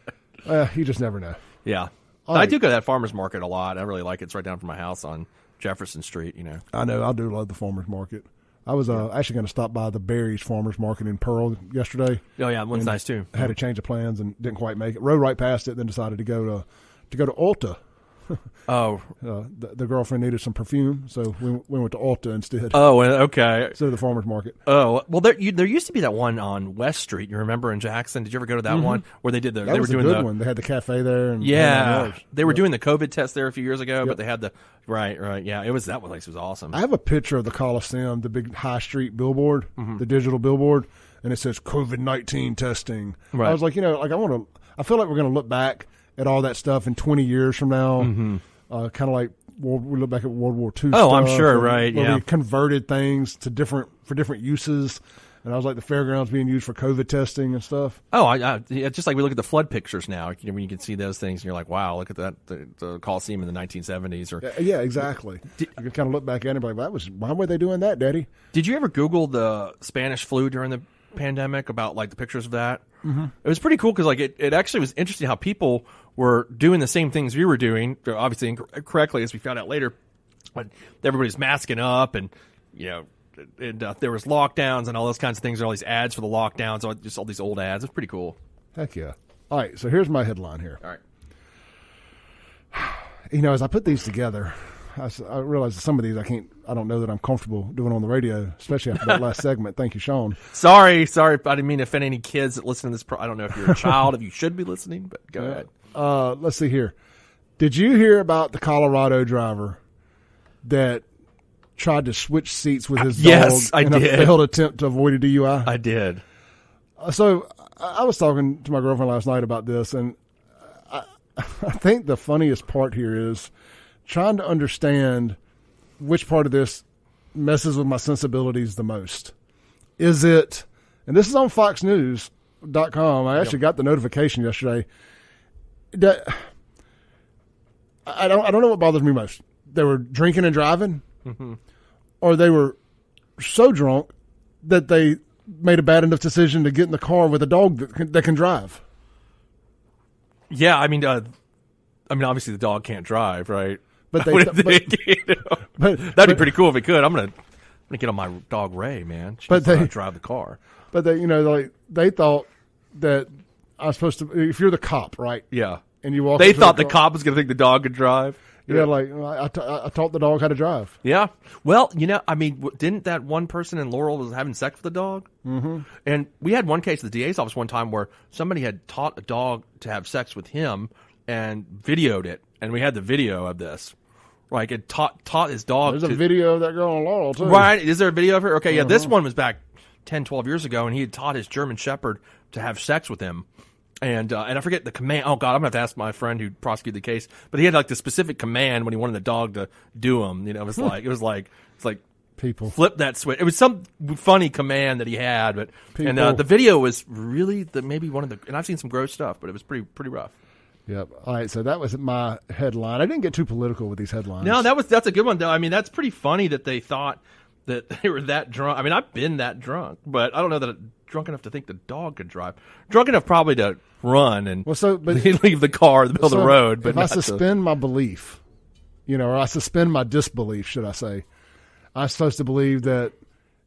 You just never know. Yeah, I do go to that farmers market a lot. I really like it. It's right down from my house on Jefferson Street. I know. I do love the farmers market. I was actually going to stop by the Berries Farmers Market in Pearl yesterday. Oh yeah, one's nice too. I had a change of plans and didn't quite make it. Rode right past it, then decided to go to Ulta. The girlfriend needed some perfume, so we went to Ulta instead. Oh, okay. Instead of the farmers market. Oh, well, there used to be that one on West Street. You remember in Jackson? Did you ever go to that one where they did they were doing the one? They had the cafe there. And they were doing the COVID test there a few years ago, but they had the right. Yeah, that place was awesome. I have a picture of the Coliseum, the big high street billboard, the digital billboard, and it says COVID-19 testing. Right. I was like, I feel like we're going to look back at all that stuff in 20 years from now, kind of like we look back at World War II. Oh, stuff, I'm sure, right? We converted things to different uses, and I was like the fairgrounds being used for COVID testing and stuff. Oh, just like we look at the flood pictures now, when you can see those things, and you're like, wow, look at that, the Coliseum in the 1970s. Or yeah, exactly. You can kind of look back at it and be like, why were they doing that, Daddy? Did you ever Google the Spanish flu during the pandemic about like the pictures of that? It was pretty cool because like it actually was interesting how people were doing the same things we were doing, obviously incorrectly as we found out later. But everybody's masking up, and there was lockdowns and all those kinds of things. All these ads for the lockdowns, just all these old ads. It's pretty cool. Heck yeah! All right, so here's my headline here. All right. As I put these together, I realized some of these I don't know that I'm comfortable doing on the radio, especially after that last segment. Thank you, Shaun. Sorry. I didn't mean to offend any kids that listen to this. I don't know if you're a child, if you should be listening, but go ahead. Let's see here. Did you hear about the Colorado driver that tried to switch seats with his dog in a failed attempt to avoid a DUI? I did. So I was talking to my girlfriend last night about this, and I think the funniest part here is trying to understand which part of this messes with my sensibilities the most. Is it, and this is on FoxNews.com. I actually got the notification yesterday. I don't know what bothers me most. They were drinking and driving, or they were so drunk that they made a bad enough decision to get in the car with a dog that can drive. Yeah, I mean, obviously the dog can't drive, right? But that'd be pretty cool if it could. I'm gonna get on my dog Ray, man. She's gonna drive the car. But they thought that I was supposed to. If you're the cop, right? Yeah. And you walk. They thought the cop was gonna think the dog could drive. Yeah, I taught the dog how to drive. Yeah. Well, didn't that one person in Laurel was having sex with the dog? Mm-hmm. And we had one case at the DA's office one time where somebody had taught a dog to have sex with him and videoed it, and we had the video of this. Like, it taught his dog. There's a video of that girl on Laurel too. Right? Is there a video of her? Okay, yeah. This one was back 10, 12 years ago, and he had taught his German Shepherd to have sex with him. And I forget the command. Oh God, I'm gonna have to ask my friend who prosecuted the case. But he had like the specific command when he wanted the dog to do him. It was like people flip that switch. It was some funny command that he had. But and the video was really maybe one of the. And I've seen some gross stuff, but it was pretty rough. Yep. All right. So that was my headline. I didn't get too political with these headlines. No, that's a good one though. I mean, that's pretty funny that they thought that they were that drunk. I mean, I've been that drunk, but I don't know that drunk enough to think the dog could drive. Drunk enough probably to run and leave the car in the middle of the road. But if I suspend my belief, or I suspend my disbelief, should I say, I'm supposed to believe that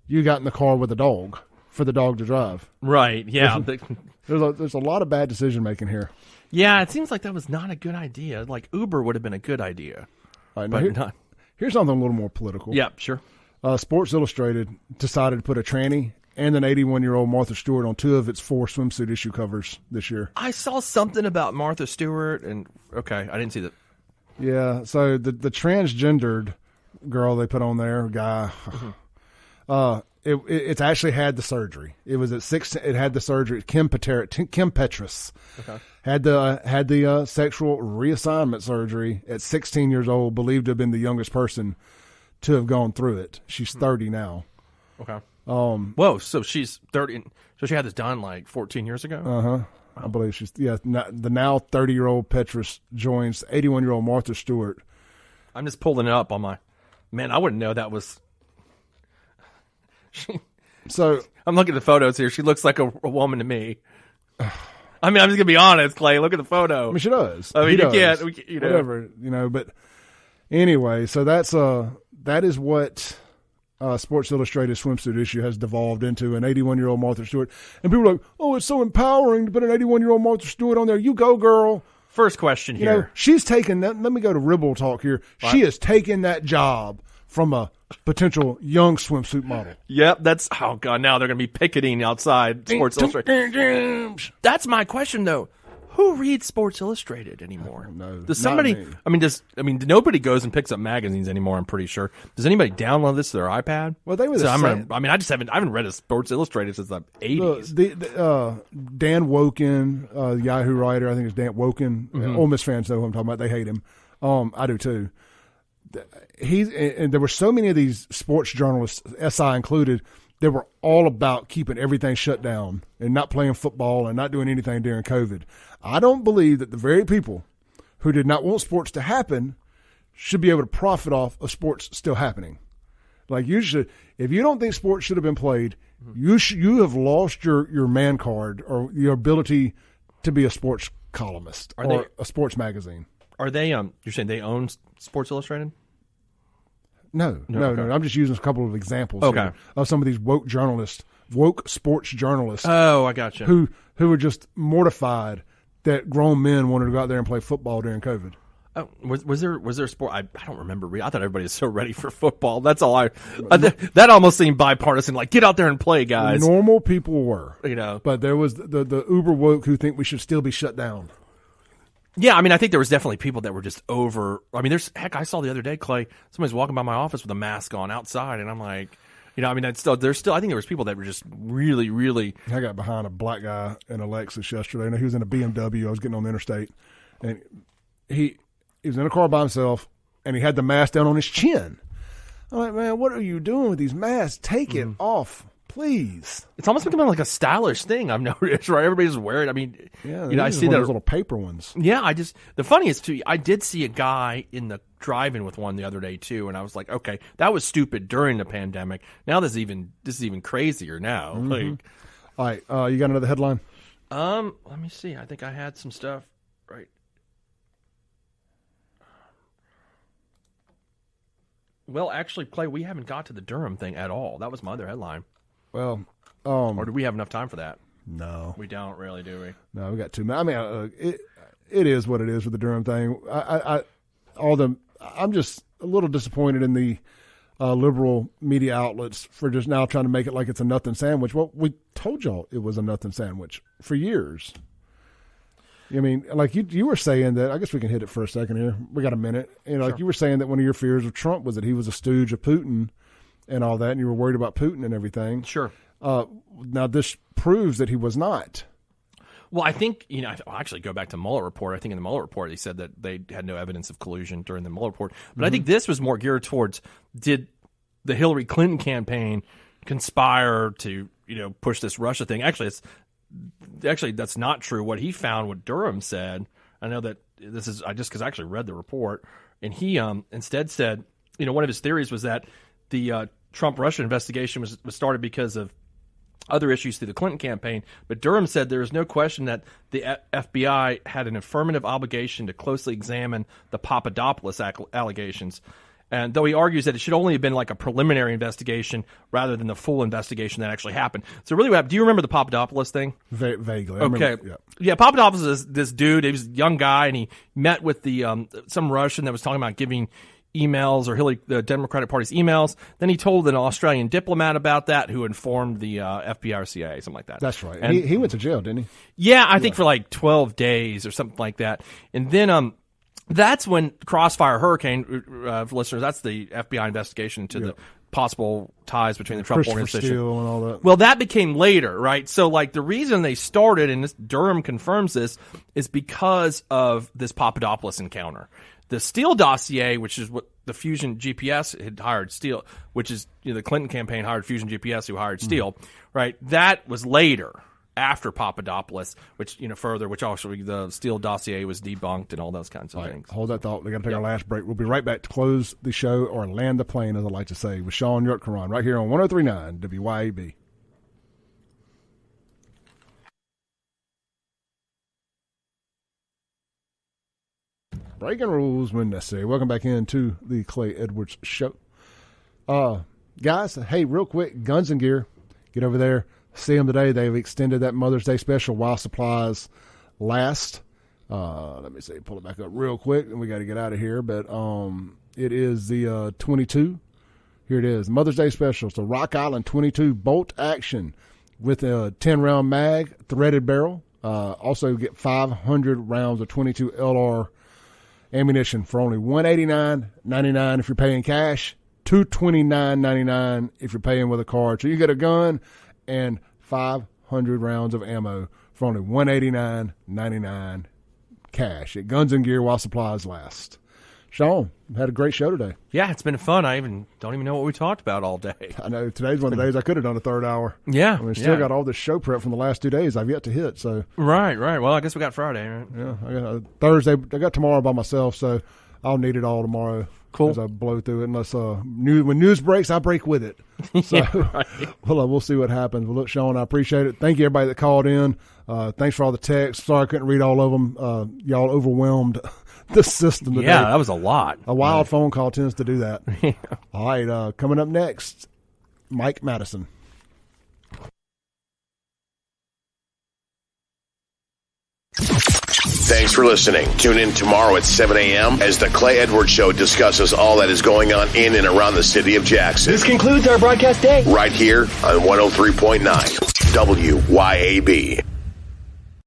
you got in the car with a dog for the dog to drive. Right. Yeah. There's a lot of bad decision making here. Yeah, it seems like that was not a good idea. Like Uber would have been a good idea. All right, here's something a little more political. Yeah, sure. Sports Illustrated decided to put a tranny and an 81-year-old Martha Stewart on 2 of its 4 swimsuit issue covers this year. I saw something about Martha Stewart, and okay, I didn't see that. Yeah, so the transgendered girl they put on there, guy, it's actually had the surgery. It was at 6. It had the surgery. Kim Petras had the sexual reassignment surgery at 16 years old, believed to have been the youngest person to have gone through it. She's 30 now. Okay. Whoa, so she's 30. So she had this done like 14 years ago? Uh-huh. I believe she's, the now 30-year-old Petras joins 81-year-old Martha Stewart. I'm just pulling it up on my, man, I wouldn't know that was. So I'm looking at the photos here. She looks like a woman to me. I mean, I'm just going to be honest, Clay. Look at the photo. I mean, she does. I mean, whatever, but anyway, so that is what Sports Illustrated swimsuit issue has devolved into, an 81-year-old Martha Stewart. And people are like, oh, it's so empowering to put an 81-year-old Martha Stewart on there. You go, girl. First question here. She's taken that. Let me go to Ribble talk here. Right. She has taken that job from a potential young swimsuit model. Yep, oh God, now they're going to be picketing outside Sports Illustrated. That's my question, though. Who reads Sports Illustrated anymore? No. Does somebody? Nobody goes and picks up magazines anymore. I'm pretty sure. Does anybody download this to their iPad? Well, they were. I haven't read a Sports Illustrated since the 80s. Dan Woken, Yahoo writer, I think it's Dan Woken. Ole Miss fans know who I'm talking about. They hate him. I do too. And there were so many of these sports journalists, SI included, they were all about keeping everything shut down and not playing football and not doing anything during COVID. I don't believe that the very people who did not want sports to happen should be able to profit off of sports still happening. Like, you should, if you don't think sports should have been played, you have lost your man card or your ability to be a sports columnist or a sports magazine. Are they? You're saying they own Sports Illustrated? No. I'm just using a couple of examples of some of these woke sports journalists. Oh, I got you. Who were just mortified that grown men wanted to go out there and play football during COVID. Oh, was there sport? I don't remember. I thought everybody was so ready for football. That's all that almost seemed bipartisan. Like, get out there and play, guys. Normal people were, but there was the uber woke who think we should still be shut down. Yeah, I mean, I think there was definitely people that were just over. I mean, I saw the other day, Clay, somebody's walking by my office with a mask on outside, and I'm like, I think there was people that were just really, really. I got behind a black guy in a Lexus yesterday, and he was in a BMW. I was getting on the interstate, and he was in a car by himself, and he had the mask down on his chin. I'm like, man, what are you doing with these masks? Take it off, Please. It's almost becoming like a stylish thing. I've noticed, right? Everybody's wearing. I mean, Yeah, I see those that. little paper ones. Yeah, the funniest too. I did see a guy in the drive-in with one the other day too, and I was like, okay, that was stupid during the pandemic. Now this is even crazier now. Like, All right, you got another headline? let me see. I think I had some stuff right. Well, actually, Clay, we haven't got to the Durham thing at all. That was my other headline. Well, Or do we have enough time for that? no. We don't really, do we? No, we got too many. I mean, it is what it is with the Durham thing. I'm just a little disappointed in the liberal media outlets for just now trying to make it like it's a nothing sandwich. Well, we told y'all it was a nothing sandwich for years. I mean, like you were saying that, I guess we can hit it for a second here. We got a minute. Like you were saying that one of your fears of Trump was that he was a stooge of Putin and all that, and you were worried about Putin and everything. Sure. Now this proves that he was not. Well, I think, I'll actually go back to Mueller report. I think in the Mueller report, they said that they had no evidence of collusion during the Mueller report. But I think this was more geared towards, did the Hillary Clinton campaign conspire to, push this Russia thing? Actually, that's not true. What he found, what Durham said, I know that because I actually read the report, and he instead said, one of his theories was that the Trump-Russia investigation was started because of other issues through the Clinton campaign. But Durham said there is no question that the FBI had an affirmative obligation to closely examine the Papadopoulos allegations. And though he argues that it should only have been like a preliminary investigation rather than the full investigation that actually happened. So really what happened, do you remember the Papadopoulos thing? Vaguely. Okay. Yeah, Papadopoulos is this dude. He was a young guy, and he met with the some Russian that was talking about giving emails, or the Democratic Party's emails. Then he told an Australian diplomat about that, who informed the FBI or CIA, something like that. That's right. And he went to jail, didn't he? Yeah, I think for like 12 days or something like that. And then that's when Crossfire Hurricane, listeners, that's the FBI investigation into the possible ties between the Trump organization. Steele and all that. Well, that became later, right? So, like, the reason they started, and Durham confirms this, is because of this Papadopoulos encounter. The Steele dossier, which is what the Fusion GPS had hired Steele, which is the Clinton campaign hired Fusion GPS, who hired Steele, right? That was later, after Papadopoulos, which which also the Steele dossier was debunked and all those kinds of things. Hold that thought. We got to take our last break. We'll be right back to close the show, or land the plane, as I like to say, with Shaun Yurtkuran right here on 103.9 WYAB. Breaking rules when necessary. Welcome back into the Clay Edwards Show. Guys, hey, real quick, Guns and Gear, get over there. See them today. They've extended that Mother's Day special while supplies last. Let me see, pull it back up real quick, and we got to get out of here. But it is the 22. Here it is, Mother's Day special. So Rock Island 22 bolt action with a 10-round mag, threaded barrel. Also get 500 rounds of 22 LR ammunition for only $189.99 if you're paying cash, $229.99 if you're paying with a card. So you get a gun and 500 rounds of ammo for only $189.99 cash at Guns and Gear while supplies last. Shaun, had a great show today. Yeah, it's been fun. I don't even know what we talked about all day. I know today's one of the days I could have done a third hour. Yeah, Still got all this show prep from the last 2 days I've yet to hit. So right. Well, I guess we got Friday, right? Yeah, I got Thursday. I got tomorrow by myself, so I'll need it all tomorrow. Cool. As I blow through it, unless when news breaks, I break with it. So right. Well, we'll see what happens. Well, look, Shaun, I appreciate it. Thank you, everybody that called in. Thanks for all the texts. Sorry I couldn't read all of them. Y'all overwhelmed the system today. Yeah, that was a lot. A wild phone call tends to do that. All right, coming up next, Mike Madison. Thanks for listening. Tune in tomorrow at 7 a.m. as the Clay Edwards Show discusses all that is going on in and around the city of Jackson. This concludes our broadcast day. Right here on 103.9 WYAB.